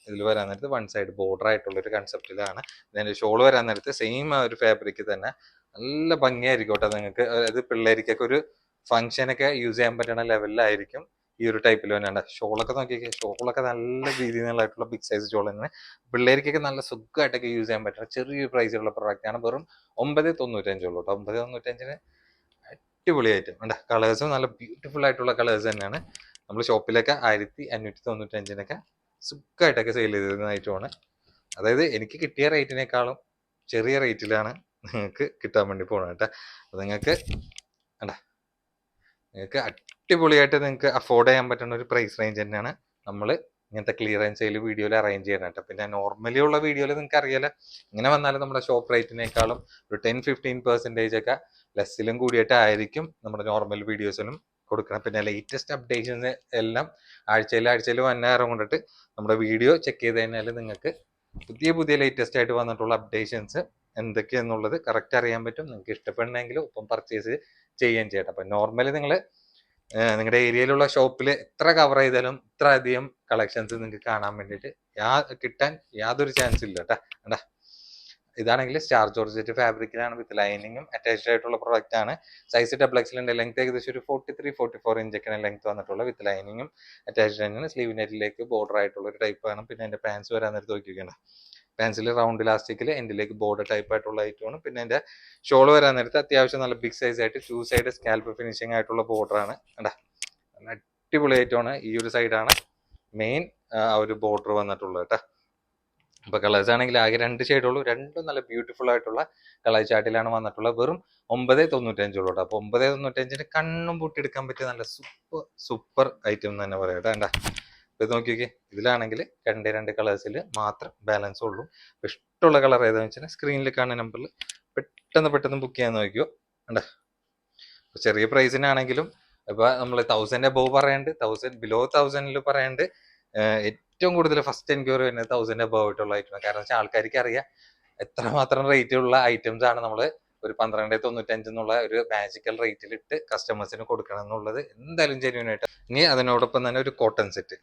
ഇതിൽ വരാൻ നേരത്ത് വൺ സൈഡ് ബോർഡർ ആയിട്ടുള്ള ഒരു കൺസെപ്റ്റിലാണ്. ഇതിന്റെ ഷോൾ വരാൻ നേരത്ത് സെയിം ആ ഒരു ഫാബ്രിക് തന്നെ നല്ല ഭംഗിയായിരിക്കും കേട്ടോ. നിങ്ങൾക്ക് അത് പിള്ളേർക്കൊക്കെ ഒരു ഫംഗ്ഷനൊക്കെ യൂസ് ചെയ്യാൻ പറ്റുന്ന ലെവലിലായിരിക്കും ഈ ഒരു ടൈപ്പിൽ തന്നെയാണ്. ഷോളൊക്കെ നോക്കിയൊക്കെ, ഷോളൊക്കെ നല്ല രീതിയിലുള്ളതായിട്ടുള്ള ബിഗ് സൈസ് ഷോൾ തന്നെ പിള്ളേർക്കൊക്കെ നല്ല സുഖമായിട്ടൊക്കെ യൂസ് ചെയ്യാൻ പറ്റുന്ന ചെറിയൊരു പ്രൈസിലുള്ള പ്രൊഡക്റ്റ് ആണ്. വെറും 995 ഉള്ളൂ കേട്ടോ. 995 അടിപൊളിയായിട്ട് വേണ്ട. കളേഴ്സും നല്ല ബ്യൂട്ടിഫുൾ ആയിട്ടുള്ള കളേഴ്സ് തന്നെയാണ്. നമ്മൾ ഷോപ്പിലൊക്കെ 1595 സുഖമായിട്ടൊക്കെ സെയിൽ ചെയ്തിരുന്നതായിട്ടുമാണ്. അതായത് എനിക്ക് കിട്ടിയ റേറ്റിനേക്കാളും ചെറിയ റേറ്റിലാണ് നിങ്ങൾക്ക് കിട്ടാൻ വേണ്ടി പോകണം കേട്ടോ. അപ്പൊ നിങ്ങൾക്ക് അടിപൊളിയായിട്ട് നിങ്ങൾക്ക് അഫോർഡ് ചെയ്യാൻ പറ്റുന്ന ഒരു പ്രൈസ് റേഞ്ച് തന്നെയാണ് നമ്മൾ ഇങ്ങനത്തെ ക്ലിയറൻസ് സെയിൽ വീഡിയോയിൽ അറേഞ്ച് ചെയ്യണം കേട്ടോ. പിന്നെ നോർമലി ഉള്ള വീഡിയോയിൽ നിങ്ങൾക്ക് അറിയാലോ, ഇങ്ങനെ വന്നാലും നമ്മുടെ ഷോപ്പ് റേറ്റിനേക്കാളും ഒരു 10-15% ഒക്കെ ലെസ്സിലും കൂടിയിട്ട് ആയിരിക്കും നമ്മുടെ നോർമൽ വീഡിയോസിനും കൊടുക്കണം. പിന്നെ ലേറ്റസ്റ്റ് അപ്ഡേഷൻസ് എല്ലാം ആഴ്ചയിൽ വന്ന കൊണ്ടിട്ട് നമ്മുടെ വീഡിയോ ചെക്ക് ചെയ്ത് കഴിഞ്ഞാൽ നിങ്ങൾക്ക് പുതിയ ലേറ്റസ്റ്റ് ആയിട്ട് വന്നിട്ടുള്ള അപ്ഡേഷൻസ് എന്തൊക്കെയാന്നുള്ളത് കറക്റ്റ് അറിയാൻ പറ്റും. നിങ്ങൾക്ക് ഇഷ്ടപ്പെടണമെങ്കിൽ ഒപ്പം പർച്ചേസ് ചെയ്യുകയും ചെയ്യട്ടെ. അപ്പൊ നോർമലി നിങ്ങൾ നിങ്ങളുടെ ഏരിയയിലുള്ള ഷോപ്പിൽ എത്ര കവർ ചെയ്താലും ഇത്ര അധികം കളക്ഷൻസ് നിങ്ങൾക്ക് കാണാൻ വേണ്ടിയിട്ട് കിട്ടാൻ യാതൊരു ചാൻസ് ഇല്ല കേട്ടാ. ഇതാണെങ്കിൽ സ്റ്റാർ ജോർജറ്റ് ഫാബ്രിക്കിലാണ്, വിത്ത് ലൈനിങ്ങും അറ്റാച്ച്ഡ് ആയിട്ടുള്ള പ്രൊഡക്റ്റ് ആണ്. സൈസ് XXL ലെങ്ത് ഏകദേശം ഒരു 43-44 ഇഞ്ചൊക്കെയാണ് ലെങ്ത് വന്നിട്ടുള്ള, വിത്ത് ലൈനിങ്ങും അറ്റാച്ച്ഡ് തന്നെയാണ്. സ്ലീവ് നെറ്റിലേക്ക് ബോർഡർ ആയിട്ടുള്ള ഒരു ടൈപ്പ് ആണ്. പിന്നെ അതിന്റെ പാൻസ് വരാൻ നേരത്ത് നോക്കിയിരിക്കണം, പാൻസിൽ റൗണ്ട് ഇലാസ്റ്റിക്കിൽ എൻഡിലേക്ക് ബോർഡർ ടൈപ്പ് ആയിട്ടുള്ള ഐറ്റമാണ്. പിന്നെ അതിന്റെ ഷോൾ വരാൻ നേരത്ത് അത്യാവശ്യം നല്ല ബിഗ് സൈസ് ആയിട്ട് 2 സൈഡ് സ്കാൽപ്പ് ഫിനിഷിംഗ് ആയിട്ടുള്ള ബോർഡർ ആണ് കേട്ടാ. നല്ല അടിപൊളി ഐറ്റമാണ്. ഈ ഒരു സൈഡാണ് മെയിൻ ആ ഒരു ബോർഡർ വന്നിട്ടുള്ളത് കേട്ടോ. അപ്പൊ കളേഴ്സ് ആണെങ്കിൽ ആകെ 2 ഷെയ്ഡുള്ളൂ, രണ്ടും നല്ല ബ്യൂട്ടിഫുൾ ആയിട്ടുള്ള കളർ ചാർട്ടിലാണ് വന്നിട്ടുള്ളത്. വെറും 995 ഉള്ളൂ. അപ്പൊ 995 കണ്ണും പൂട്ടിയെടുക്കാൻ പറ്റിയ നല്ല സൂപ്പർ ഐറ്റം എന്ന് തന്നെ പറയാം കേട്ടോ. ഇത് നോക്കിയൊക്കെ, ഇതിലാണെങ്കിൽ 2 കളേഴ്സിൽ മാത്രം ബാലൻസ് ഉള്ളൂ. ഇഷ്ടമുള്ള കളർ ഏതാണെന്ന് വെച്ചാൽ സ്ക്രീനിൽ കാണുന്ന നമ്പറിൽ പെട്ടെന്ന് ബുക്ക് ചെയ്യാൻ നോക്കിയോ കണ്ട. ചെറിയ പ്രൈസിനാണെങ്കിലും ഇപ്പൊ നമ്മൾ 1000 അബോവ് പറയാണ്ട്, 1000 ബിലോ 1000 പറയാണ്ട്, ഏറ്റവും കൂടുതൽ ഫസ്റ്റ് എൻക്വയറി വരുന്നത് 1000 അബോവ് ആയിട്ടുള്ള ഐറ്റം. കാരണം വെച്ചാൽ ആൾക്കാർക്ക് അറിയാം എത്രമാത്രം റേറ്റ് ഉള്ള ഐറ്റംസ് ആണ് നമ്മൾ ഒരു 1295 എന്നുള്ള ഒരു മാജിക്കൽ റേറ്റിലിട്ട് കസ്റ്റമേഴ്സിന് കൊടുക്കണം എന്നുള്ളത് എന്തായാലും ജെന്യൂൻ ആയിട്ട്. ഇനി അതിനോടൊപ്പം തന്നെ ഒരു കോട്ടൺ സെറ്റ്,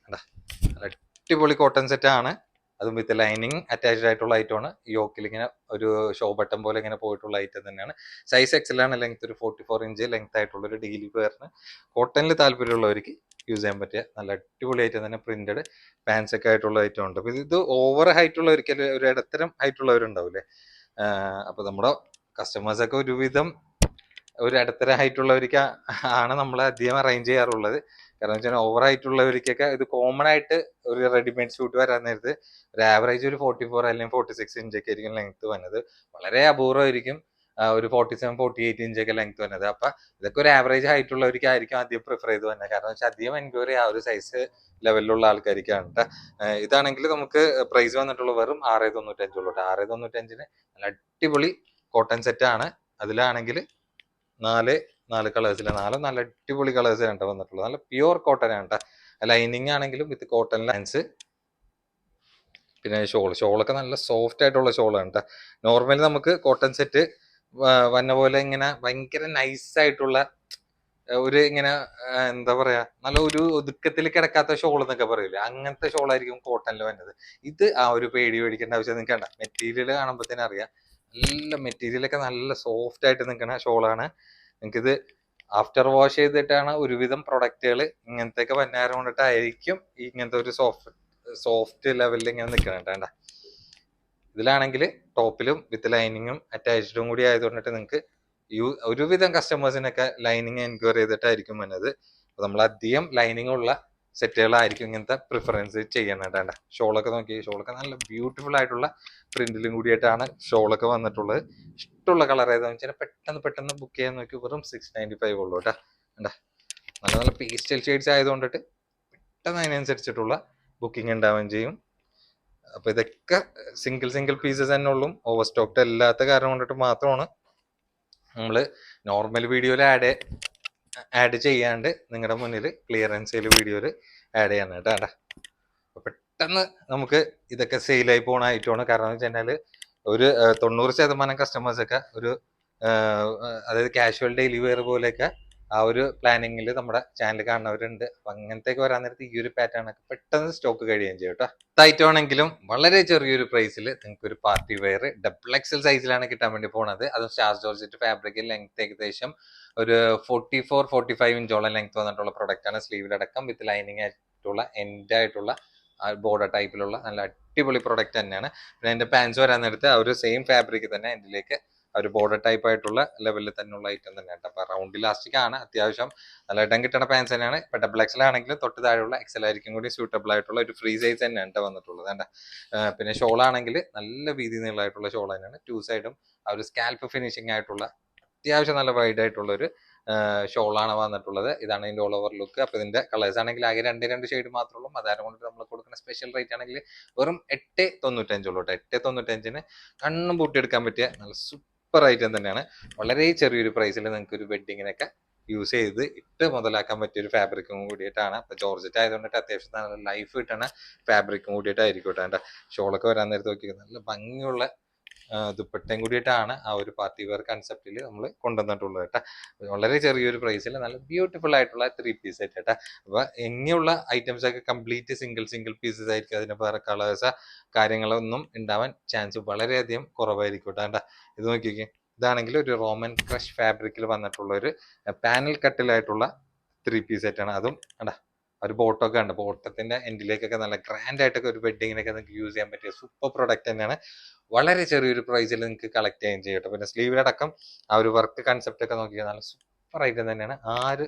അടിപൊളി കോട്ടൺ സെറ്റ് ആണ്. അതും വിത്ത് ലൈനിങ് അറ്റാച്ച്ഡ് ആയിട്ടുള്ള ഐറ്റമാണ്. യോക്കിൽ ഇങ്ങനെ ഒരു ഷോ ബട്ടൺ പോലെ ഇങ്ങനെ പോയിട്ടുള്ള ഐറ്റം തന്നെയാണ്. സൈസ് XL ആണ്, ലെങ്ത് ഒരു 44 ഇഞ്ച് ലെങ്ത് ആയിട്ടുള്ള ഒരു ഡെയിലി വെയറിന് കോട്ടണിൽ താല്പര്യമുള്ളവർക്ക് യൂസ് ചെയ്യാൻ പറ്റിയ നല്ല അടിപൊളി ഐറ്റം തന്നെ. പ്രിന്റഡ് പാൻസ് ഒക്കെ ആയിട്ടുള്ള ഐറ്റം ഉണ്ട്. അപ്പൊ ഇത് ഓവർ ഹൈറ്റ് ഉള്ളവർക്ക്, ഒരു ഇടത്തരം ഹൈറ്റ് ഉള്ളവരുണ്ടാവില്ലേ, അപ്പൊ നമ്മുടെ കസ്റ്റമേഴ്സ് ഒക്കെ ഒരുവിധം ഒരു ഇടത്തരം ഹൈറ്റ് ഉള്ളവർക്ക് ആണ് നമ്മൾ അധികം അറേഞ്ച് ചെയ്യാറുള്ളത്. കാരണം വെച്ചാൽ ഓവർ ഹൈറ്റ് ഉള്ളവർക്കൊക്കെ ഇത് കോമൺ ആയിട്ട് ഒരു റെഡിമെയ്ഡ് സ്യൂട്ട് വരാൻ നേരത്ത് ഒരു ആവറേജ് ഒരു 44 അല്ലെങ്കിൽ 46 ഇഞ്ചൊക്കെ ആയിരിക്കും ലെങ്ത് വന്നത്. വളരെ അപൂർവമായിരിക്കും ഒരു 47-48 ഇഞ്ചൊക്കെ ലെങ്ത് വന്നത്. അപ്പൊ ഇതൊക്കെ ഒരു ആവറേജ് ഹൈറ്റ് ഉള്ളവർക്കായിരിക്കും ആദ്യം പ്രിഫർ ചെയ്ത് വന്നത്. കാരണം വെച്ചാൽ അധികം എൻക്വയറി ആ ഒരു സൈസ് ലെവലിലുള്ള ആൾക്കാർക്കാണ് കേട്ടോ. ഇതാണെങ്കിൽ നമുക്ക് പ്രൈസ് വന്നിട്ടുള്ള വെറും 695 ഉള്ളൂ കേട്ടോ. 695 നല്ല അടിപൊളി കോട്ടൺ സെറ്റ് ആണ്. അതിലാണെങ്കിൽ 4 കളേഴ്സിലെ 4 നല്ല അടിപൊളി കളേഴ്സ് ആണ് വന്നിട്ടുള്ളത്. നല്ല പ്യുവർ കോട്ടൺ ആണ് കേട്ടോ. ലൈനിങ് ആണെങ്കിലും വിത്ത് കോട്ടൺ ലൈൻസ്. പിന്നെ ഷോളൊക്കെ നല്ല സോഫ്റ്റ് ആയിട്ടുള്ള ഷോളാണ് കേട്ടോ. നോർമലി നമുക്ക് കോട്ടൺ സെറ്റ് വന്ന പോലെ ഇങ്ങനെ ഭയങ്കര നൈസ് ആയിട്ടുള്ള ഒരു ഇങ്ങനെ എന്താ പറയാ, നല്ല ഒരു ഒതുക്കത്തിൽ കിടക്കാത്ത ഷോൾ എന്നൊക്കെ പറയില്ലേ, അങ്ങനത്തെ ഷോളായിരിക്കും കോട്ടണിൽ വന്നത്. ഇത് ആ ഒരു പേടി പേടിക്കേണ്ട ആവശ്യം നിങ്ങൾക്ക് വേണ്ട. മെറ്റീരിയൽ കാണുമ്പോൾ തന്നെ അറിയാം നല്ല മെറ്റീരിയലൊക്കെ നല്ല സോഫ്റ്റ് ആയിട്ട് നിൽക്കുന്ന ഷോളാണ്. നിങ്ങൾക്കിത് ആഫ്റ്റർ വാഷ് ചെയ്തിട്ടാണ് ഒരുവിധം പ്രൊഡക്റ്റുകൾ ഇങ്ങനത്തെയൊക്കെ വന്നാരം കൊണ്ടിട്ടായിരിക്കും ഇങ്ങനത്തെ ഒരു സോഫ്റ്റ് ലെവലിൽ ഇങ്ങനെ നിൽക്കണം. ഇതിലാണെങ്കിൽ ടോപ്പിലും വിത്ത് ലൈനിങ്ങും അറ്റാച്ച്ഡും കൂടി ആയതുകൊണ്ടിട്ട് നിങ്ങൾക്ക് ഒരുവിധം കസ്റ്റമേഴ്സിനൊക്കെ ലൈനിങ് എൻക്വയറി ചെയ്തിട്ടായിരിക്കും വന്നത്. അപ്പൊ നമ്മൾ അധികം ലൈനിങ് ഉള്ള സെറ്റുകളായിരിക്കും ഇങ്ങനത്തെ പ്രിഫറൻസ് ചെയ്യണേണ്ട. ഷോളൊക്കെ നോക്കി, ഷോളൊക്കെ നല്ല ബ്യൂട്ടിഫുൾ ആയിട്ടുള്ള പ്രിന്റിലും കൂടിയിട്ടാണ് ഷോളൊക്കെ വന്നിട്ടുള്ളത്. ഇഷ്ടമുള്ള കളർ ഏതാണെന്ന് വെച്ചാൽ പെട്ടെന്ന് ബുക്ക് ചെയ്യാൻ നോക്കി വെറും 695 ഉള്ളൂ കേട്ടോ. നല്ല നല്ല പേസ്റ്റൽ ഷെയ്ഡ്സ് ആയതുകൊണ്ടിട്ട് പെട്ടെന്ന് അതിനനുസരിച്ചിട്ടുള്ള ബുക്കിംഗ് ഉണ്ടാവുകയും ചെയ്യും. അപ്പൊ ഇതൊക്കെ സിംഗിൾ പീസസ് തന്നെ ഉള്ളൂ, ഓവർ സ്റ്റോക്ഡ് അല്ലാത്ത കാരണം കൊണ്ടിട്ട് മാത്രമാണ് നമ്മൾ നോർമൽ വീഡിയോയിൽ ആഡ് ചെയ്യാണ്ട് നിങ്ങളുടെ മുന്നിൽ ക്ലിയറൻസ് സെയിൽ വീഡിയോയിൽ ആഡ് ചെയ്യാൻ കേട്ടോ. പെട്ടെന്ന് നമുക്ക് ഇതൊക്കെ സെയിലായി പോകണ ഐറ്റമാണ്. കാരണം എന്ന് വെച്ച് കഴിഞ്ഞാൽ ഒരു 90% കസ്റ്റമേഴ്സൊക്കെ ഒരു അതായത് കാഷ്വൽ ഡെയിലി വെയർ പോലെയൊക്കെ ആ ഒരു പ്ലാനിങ്ങിൽ നമ്മുടെ ചാനൽ കാണുന്നവരുണ്ട്. അപ്പൊ അങ്ങനത്തേക്ക് വരാൻ നേരത്ത് ഈ ഒരു പാറ്റേൺ ഒക്കെ പെട്ടെന്ന് സ്റ്റോക്ക് കഴിയുകയും ചെയ്യും കേട്ടോ. ഐറ്റമാണെങ്കിലും വളരെ ചെറിയൊരു പ്രൈസിൽ നിങ്ങൾക്ക് ഒരു പാർട്ടി വെയർ XXL സൈസിലാണ് കിട്ടാൻ വേണ്ടി പോണത്. അതും സ്റ്റാർ ജോർജറ്റ് ഫാബ്രിക്കിൽ ലെങ്ത് ഏകദേശം ഒരു 44-45 ഇഞ്ചോളം ലെങ്ത് വന്നിട്ടുള്ള പ്രൊഡക്റ്റ് ആണ്. സ്ലീവിലടക്കം വിത്ത് ലൈനിങ് ആയിട്ടുള്ള എൻഡ് ആയിട്ടുള്ള ബോർഡർ ടൈപ്പിലുള്ള നല്ല അടിപൊളി പ്രൊഡക്റ്റ് തന്നെയാണ്. പിന്നെ അതിന്റെ പാൻസ് വരാൻ നേരത്ത് ആ ഒരു സെയിം ഫാബ്രിക് തന്നെ എന്തിലേക്ക് ഒരു ബോർഡർ ടൈപ്പ് ആയിട്ടുള്ള ലെവലിൽ തന്നെയുള്ള ഐറ്റം തന്നെയാണ്. അപ്പൊ റൗണ്ട് ഇലാസ്റ്റിക് ആണ്, അത്യാവശ്യം നല്ല ഇടം കിട്ടുന്ന പാൻസ് തന്നെയാണ്. ഇപ്പൊ XXL ആണെങ്കിലും തൊട്ട് താഴെയുള്ള XL ആയിരിക്കും കൂടി സ്യൂട്ടബിൾ ആയിട്ടുള്ള ഒരു ഫ്രീ സൈസ് തന്നെയാണ് വന്നിട്ടുള്ളത്. വേണ്ട പിന്നെ ഷോൾ ആണെങ്കിൽ നല്ല വീതി നീളമായിട്ടുള്ള ഷോൾ തന്നെയാണ്. 2 സൈഡും ആ ഒരു സ്കാൽപ്പ് ഫിനിഷിംഗ് ആയിട്ടുള്ള അത്യാവശ്യം നല്ല വൈഡ് ആയിട്ടുള്ള ഒരു ഷോളാണ് വന്നിട്ടുള്ളത്. ഇതാണ് ഇതിന്റെ ഓൾ ഓവർ ലുക്ക്. അപ്പൊ ഇതിന്റെ കളേഴ്സ് ആണെങ്കിൽ ആകെ രണ്ട് ഷെയ്ഡ് മാത്രമേ ഉള്ളൂ. അതാരം കൊണ്ട് നമ്മൾ കൊടുക്കുന്ന സ്പെഷ്യൽ റേറ്റ് ആണെങ്കിൽ വെറും 895 ഉള്ളൂ. 895 കണ്ണും പൂട്ടിയെടുക്കാൻ പറ്റിയ നല്ല സൂപ്പർ ഐറ്റം തന്നെയാണ്. വളരെ ചെറിയൊരു പ്രൈസിൽ നിങ്ങൾക്ക് ഒരു വെഡിങ്ങിനൊക്കെ യൂസ് ചെയ്ത് ഇട്ട് മുതലാക്കാൻ പറ്റിയ ഒരു ഫാബ്രിക്കും കൂടിയിട്ടാണ്. അപ്പൊ ജോർജറ്റ് ആയതുകൊണ്ടിട്ട് അത്യാവശ്യം നല്ല ലൈഫ് കിട്ടുന്ന ഫാബ്രിക്കും കൂടിയിട്ടായിരിക്കും കേട്ടോ. എന്റെ ഷോളൊക്കെ വരാൻ നേരത്തെ നോക്കി നല്ല ഭംഗിയുള്ള ദുപ്പട്ടയും കൂടിയിട്ടാണ് ആ ഒരു പാർട്ടി വെയർ കൺസെപ്റ്റിൽ നമ്മൾ കൊണ്ടുവന്നിട്ടുള്ളത് കേട്ടോ. വളരെ ചെറിയൊരു പ്രൈസിൽ നല്ല ബ്യൂട്ടിഫുൾ ആയിട്ടുള്ള 3 പീസ് സെറ്റ് കേട്ടോ. അപ്പൊ ഇങ്ങനെയുള്ള ഐറ്റംസ് ഒക്കെ കംപ്ലീറ്റ് സിംഗിൾ പീസസ് ആയിരിക്കും. അതിന് വേറെ കളേഴ്സ് കാര്യങ്ങളൊന്നും ഉണ്ടാവാൻ ചാൻസ് വളരെയധികം കുറവായിരിക്കും കേട്ടോ. ഇത് നോക്കിക്കേ, ഇതാണെങ്കിൽ ഒരു റോമൻ ക്രഷ് ഫാബ്രിക്കിൽ വന്നിട്ടുള്ള ഒരു പാനൽ കട്ടിലായിട്ടുള്ള 3 പീസ് സെറ്റ് ആണ്. അതും കണ്ടാ ഒരു ബോട്ടൊക്കെ ഉണ്ട്. ബോട്ടത്തിന്റെ എൻഡിലേക്കൊക്കെ നല്ല ഗ്രാൻഡ് ആയിട്ടൊക്കെ ഒരു വെഡിങ്ങിനൊക്കെ നിങ്ങൾക്ക് യൂസ് ചെയ്യാൻ പറ്റിയ സൂപ്പർ പ്രൊഡക്റ്റ് തന്നെയാണ്. വളരെ ചെറിയൊരു പ്രൈസിൽ നിങ്ങൾക്ക് കളക്ട് ചെയ്യാൻ ചെയ്യട്ടോ. പിന്നെ സ്ലീവിലടക്കം ആ ഒരു വർക്ക് കൺസെപ്റ്റ് ഒക്കെ നോക്കിയാൽ നല്ല സൂപ്പർ ഐറ്റം തന്നെയാണ്.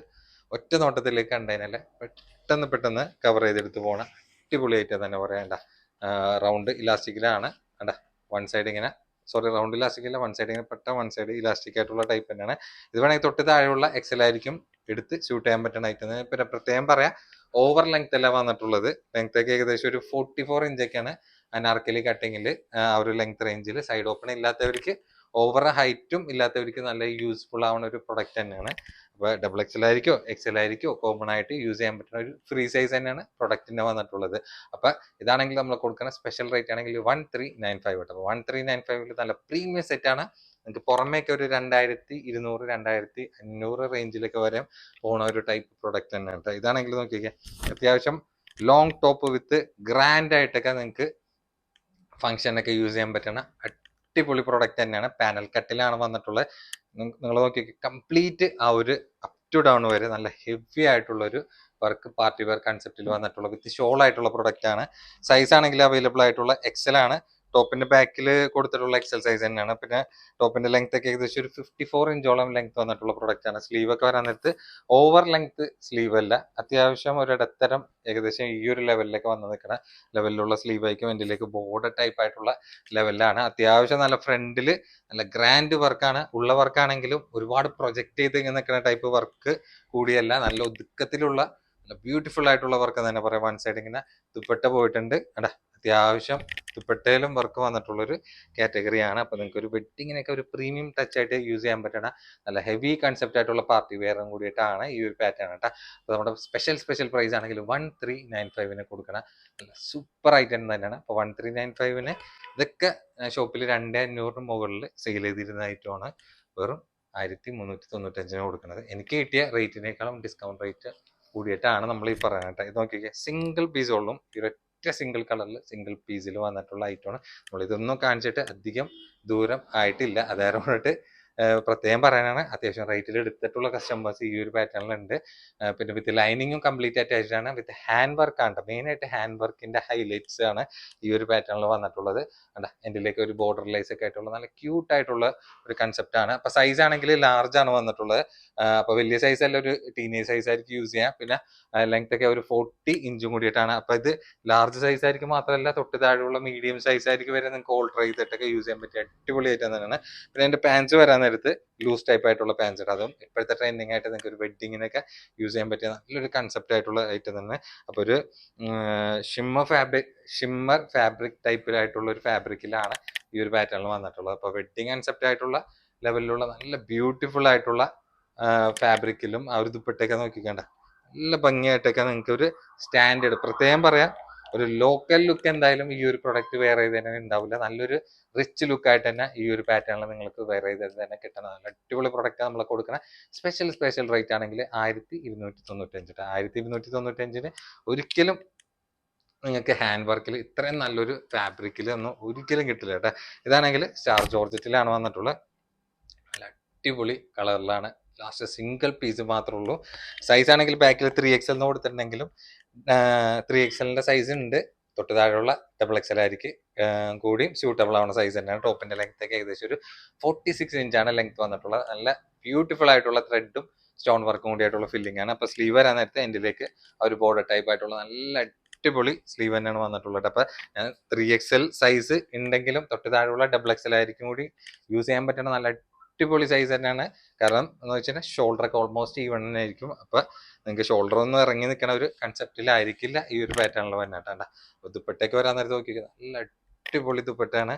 ഒറ്റ നോട്ടത്തിലേക്ക് കണ്ടതിനല്ലേ പെട്ടെന്ന് കവർ ചെയ്തെടുത്ത് പോണ അടിപൊളി ഐറ്റം തന്നെ പറയണ്ട. റൗണ്ട് ഇലാസ്റ്റിക്കിലാണ് കണ്ട, വൺ സൈഡ് ഇങ്ങനെ റൗണ്ട് ഇലാസ്റ്റിക് അല്ല, വൺ സൈഡ് ഇങ്ങനെ വൺ സൈഡ് ഇലാസ്റ്റിക് ആയിട്ടുള്ള ടൈപ്പ് തന്നെയാണ്. ഇത് വേണമെങ്കിൽ തൊട്ട് താഴെയുള്ള XL ആയിരിക്കും എടുത്ത് ഷൂട്ട് ചെയ്യാൻ പറ്റുന്ന ഐറ്റം. പിന്നെ പ്രത്യേകം പറയാം, ഓവർ ലെങ്ത് അല്ല വന്നിട്ടുള്ളത്. ലെങ്ത് ഒക്കെ ഏകദേശം ഒരു 44 ഇഞ്ചൊക്കെയാണ് അനാർക്കലി കട്ടിങ്ങിൽ ആ ഒരു ലെങ്ത് റേഞ്ചിൽ. സൈഡ് ഓപ്പൺ ഇല്ലാത്തവർക്ക്, ഓവർ ഹൈറ്റും ഇല്ലാത്തവർക്ക് നല്ല യൂസ്ഫുൾ ആവുന്ന ഒരു പ്രൊഡക്റ്റ് തന്നെയാണ്. അപ്പൊ XXL ആയിരിക്കോ XL ആയിരിക്കോ കോമൺ ആയിട്ട് യൂസ് ചെയ്യാൻ പറ്റുന്ന ഒരു ഫ്രീ സൈസ് തന്നെയാണ് പ്രൊഡക്റ്റിന് വന്നിട്ടുള്ളത്. അപ്പൊ ഇതാണെങ്കിൽ നമ്മൾ കൊടുക്കുന്ന സ്പെഷ്യൽ റേറ്റ് ആണെങ്കിൽ 1395 കേട്ടോ. 1395 നല്ല പ്രീമിയം സെറ്റ് ആണ്. നിങ്ങൾക്ക് പുറമേക്ക് ഒരു 2200 2500 റേഞ്ചിലൊക്കെ വരെ പോണ ഒരു ടൈപ്പ് പ്രൊഡക്റ്റ് തന്നെയാണ് കേട്ടോ. ഇതാണെങ്കിൽ നോക്കിക്കേ, അത്യാവശ്യം ലോങ് ടോപ്പ് വിത്ത് ഗ്രാൻഡ് ആയിട്ടൊക്കെ നിങ്ങൾക്ക് ഫംഗ്ഷനൊക്കെ യൂസ് ചെയ്യാൻ പറ്റുന്ന അടിപൊളി പ്രൊഡക്റ്റ് തന്നെയാണ്. പാനൽ കട്ടിലാണ് വന്നിട്ടുള്ളത്. നിങ്ങൾ നോക്കി കംപ്ലീറ്റ് ആ ഒരു അപ് ടു ഡൗൺ വരെ നല്ല ഹെവി ആയിട്ടുള്ള ഒരു വർക്ക് പാർട്ടി വെയർ കൺസെപ്റ്റിൽ വന്നിട്ടുള്ള വിത്ത് ഷോൾ ആയിട്ടുള്ള പ്രൊഡക്റ്റ് ആണ്. സൈസ് ആണെങ്കിൽ അവൈലബിൾ ആയിട്ടുള്ള XL ആണ്. ടോപ്പിന്റെ ബാക്കിൽ കൊടുത്തിട്ടുള്ള XL സൈസ് തന്നെയാണ്. പിന്നെ ടോപ്പിന്റെ ലെങ്ത് ഒക്കെ ഏകദേശം ഒരു 54 ഇഞ്ചോളം ലെങ്ത് വന്നിട്ടുള്ള പ്രൊഡക്റ്റ് ആണ്. സ്ലീവ് ഒക്കെ വരാൻ നേരത്ത് ഓവർ ലെങ്ത് സ്ലീവ് അല്ല, അത്യാവശ്യം ഒരു ഇടത്തരം ഏകദേശം ഈ ഒരു ലെവലിലേക്ക് വന്ന് നിൽക്കുന്ന ലെവലിലുള്ള സ്ലീവ് ആയിരിക്കും. ഇതിലേക്ക് ബോർഡർ ടൈപ്പ് ആയിട്ടുള്ള ലെവലിലാണ്. അത്യാവശ്യം നല്ല ഫ്രണ്ടില് നല്ല ഗ്രാൻഡ് വർക്കാണ്. ഉള്ള വർക്കാണെങ്കിലും ഒരുപാട് പ്രൊജക്ട് ചെയ്ത് ഇങ്ങനെ നിൽക്കുന്ന ടൈപ്പ് വർക്ക് കൂടിയല്ല, നല്ല ഒതുക്കത്തിലുള്ള നല്ല ബ്യൂട്ടിഫുൾ ആയിട്ടുള്ള വർക്ക് തന്നെ പറയാം. വൺ സൈഡ് ഇങ്ങനെ ദുപ്പട്ട പോയിട്ടുണ്ട് അടാ, അത്യാവശ്യം ദുപ്പട്ടയിലും വർക്ക് വന്നിട്ടുള്ളൊരു കാറ്റഗറിയാണ്. അപ്പൊ നിങ്ങൾക്ക് ഒരു വെഡിങ്ങിനൊക്കെ ഒരു പ്രീമിയം ടച്ച് ആയിട്ട് യൂസ് ചെയ്യാൻ പറ്റണ നല്ല ഹെവി കൺസെപ്റ്റ് ആയിട്ടുള്ള പാർട്ടി വെയറും കൂടിയിട്ടാണ് ഈ ഒരു പാറ്റേൺ കേട്ടോ. അപ്പൊ നമ്മുടെ സ്പെഷ്യൽ പ്രൈസ് ആണെങ്കിൽ 1395 കൊടുക്കണ നല്ല സൂപ്പർ ഐറ്റം തന്നെയാണ്. അപ്പൊ 1395 ഇതൊക്കെ ഷോപ്പിൽ 2500 മുകളിൽ സെയിൽ ചെയ്തിരുന്ന ഐറ്റമാണ്. വെറും 1395 കൊടുക്കുന്നത്. എനിക്ക് കിട്ടിയ റേറ്റിനേക്കാളും ഡിസ്കൗണ്ട് റേറ്റ് കൂടിയിട്ടാണ് നമ്മൾ ഈ പറയുന്നത്. ഇത് നോക്കിക്കേ, സിംഗിൾ പീസ് ഉള്ളൂ. ഈ ഒറ്റ ഒറ്റ സിംഗിൾ കളറിൽ സിംഗിൾ പീസിൽ വന്നിട്ടുള്ള ഐറ്റമാണ്. നമ്മളിതൊന്നും കാണിച്ചിട്ട് അധികം ദൂരം ആയിട്ടില്ല. അതേപോലെ പ്രത്യേകം പറയാനാണ്, അത്യാവശ്യം റേറ്റിൽ എടുത്തിട്ടുള്ള കസ്റ്റമേഴ്സ് ഈ ഒരു പാറ്റേണിലുണ്ട്. പിന്നെ വിത്ത് ലൈനിങ്ങും കംപ്ലീറ്റ് അറ്റാച്ച്ഡ് ആണ്. വിത്ത് ഹാൻഡ് വർക്ക് ആണ്. മെയിനായിട്ട് ഹാൻഡ് വർക്കിന്റെ ഹൈലൈറ്റ്സ് ആണ് ഈ ഒരു പാറ്റേണിൽ വന്നിട്ടുള്ളത്. എന്റിലേക്ക് ഒരു ബോർഡർ ലൈസ് ഒക്കെ ആയിട്ടുള്ള നല്ല ക്യൂട്ട് ആയിട്ടുള്ള ഒരു കൺസെപ്റ്റ് ആണ്. അപ്പൊ സൈസ് ആണെങ്കിൽ ലാർജ് ആണ് വന്നിട്ടുള്ളത്. അപ്പൊ വലിയ സൈസ് അല്ല, ഒരു ടീനേജ് സൈസ് ആയിരിക്കും യൂസ് ചെയ്യാം. പിന്നെ ലെങ്ത് ഒക്കെ ഒരു 40 ഇഞ്ചും കൂടിയിട്ടാണ്. അപ്പൊ ഇത് ലാർജ് സൈസ് ആയിരിക്കും മാത്രമല്ല, തൊട്ട് താഴെയുള്ള മീഡിയം സൈസ് ആയിരിക്കും വരെ നിങ്ങൾക്ക് ഓൾട്ടർ ചെയ്തിട്ടൊക്കെ യൂസ് ചെയ്യാൻ പറ്റിയ അടിപൊളിയായിട്ട് തന്നെയാണ്. പിന്നെ അതിന്റെ പാൻസ് വരാൻ നേരത്ത് ലൂസ് ടൈപ്പ് ആയിട്ടുള്ള പാൻസ് ഉണ്ട്. അതും ഇപ്പോഴത്തെ ട്രെൻഡിങ് ആയിട്ട് നിങ്ങൾക്ക് ഒരു വെഡിങ്ങിനൊക്കെ യൂസ് ചെയ്യാൻ പറ്റിയ നല്ലൊരു കൺസെപ്റ്റ് ആയിട്ടുള്ള ഐറ്റം തന്നെ. അപ്പൊ ഒരു ഷിമ്മർ ഫാബ്രിക് ടൈപ്പിലായിട്ടുള്ള ഒരു ഫാബ്രിക്കിലാണ് ഈ ഒരു പാറ്റേണിൽ വന്നിട്ടുള്ളത്. അപ്പൊ വെഡിങ് കൺസെപ്റ്റ് ആയിട്ടുള്ള ലെവലിലുള്ള നല്ല ബ്യൂട്ടിഫുൾ ആയിട്ടുള്ള ഫാബ്രിക്കിലും ആ ഒരു ദുപ്പട്ടയൊക്കെ നോക്കിക്കണ്ട നല്ല ഭംഗിയായിട്ടൊക്കെ നിങ്ങൾക്ക് ഒരു സ്റ്റാൻഡേർഡ്, പ്രത്യേകം പറയാം, ഒരു ലോക്കൽ ലുക്ക് എന്തായാലും ഈ ഒരു പ്രൊഡക്റ്റ് വേറെ ചെയ്ത് തന്നെ ഉണ്ടാവില്ല. നല്ലൊരു റിച്ച് ലുക്ക് ആയിട്ട് തന്നെ ഈ ഒരു പാറ്റേണിൽ നിങ്ങൾക്ക് വേറെ ചെയ്ത് തന്നെ കിട്ടുന്ന നല്ല അടിപൊളി പ്രൊഡക്റ്റ് നമ്മൾ കൊടുക്കുന്ന സ്പെഷ്യൽ റേറ്റ് ആണെങ്കിൽ 1295. 1295 ഒരിക്കലും നിങ്ങൾക്ക് ഹാൻഡ് വർക്കിൽ ഇത്രയും നല്ലൊരു ഫാബ്രിക്കിൽ ഒന്നും ഒരിക്കലും കിട്ടില്ല കേട്ടോ. ഇതാണെങ്കിൽ സ്റ്റാർ ജോർജറ്റിലാണ് വന്നിട്ടുള്ളത്. നല്ല അടിപൊളി കളറിലാണ്. ലാസ്റ്റ് സിംഗിൾ പീസ് മാത്രമേ ഉള്ളൂ. സൈസ് ആണെങ്കിൽ ബാക്കിൽ 3XL എന്ന് കൊടുത്തിട്ടുണ്ടെങ്കിലും 3XL സൈസ് ഉണ്ട്. തൊട്ട് താഴെയുള്ള XXL ആയിരിക്കും കൂടിയും സ്യൂട്ടബിൾ ആവുന്ന സൈസ് തന്നെയാണ്. ടോപ്പിന്റെ ലെങ്ത് ഒക്കെ ഏകദേശം ഒരു 46 ഇഞ്ചാണ് ലെങ്ത് വന്നിട്ടുള്ളത്. നല്ല ബ്യൂട്ടിഫുൾ ആയിട്ടുള്ള ത്രെഡും സ്റ്റോൺ വർക്കും കൂടിയായിട്ടുള്ള ഫില്ലിംഗ് ആണ്. അപ്പൊ സ്ലീവ് വരാൻ നേരത്തെ എൻഡിലേക്ക് ഒരു ബോർഡർ ടൈപ്പ് ആയിട്ടുള്ള നല്ല അടിപൊളി സ്ലീവ് തന്നെയാണ് വന്നിട്ടുള്ളത്. അപ്പൊ 3XL സൈസ് ഉണ്ടെങ്കിലും തൊട്ട് താഴെയുള്ള XXL ആയിരിക്കും കൂടി യൂസ് ചെയ്യാൻ പറ്റുന്ന നല്ല അടിപൊളി സൈസ് തന്നെയാണ്. കാരണം എന്ന് വെച്ചാൽ ഷോൾഡർ ഒക്കെ ഓൾമോസ്റ്റ് ഈവൺ തന്നെ ആയിരിക്കും. അപ്പൊ നിങ്ങൾക്ക് ഷോൾഡർ ഒന്നും ഇറങ്ങി നിൽക്കുന്ന ഒരു കൺസെപ്റ്റിലായിരിക്കില്ല ഈ ഒരു പാറ്റേണിൽ വന്നിട്ടാണ്. ദുപ്പട്ടയ്ക്ക് വരാൻ നേരത്തെ നോക്കി നല്ല അടിപൊളി ദുപ്പട്ടയാണ്.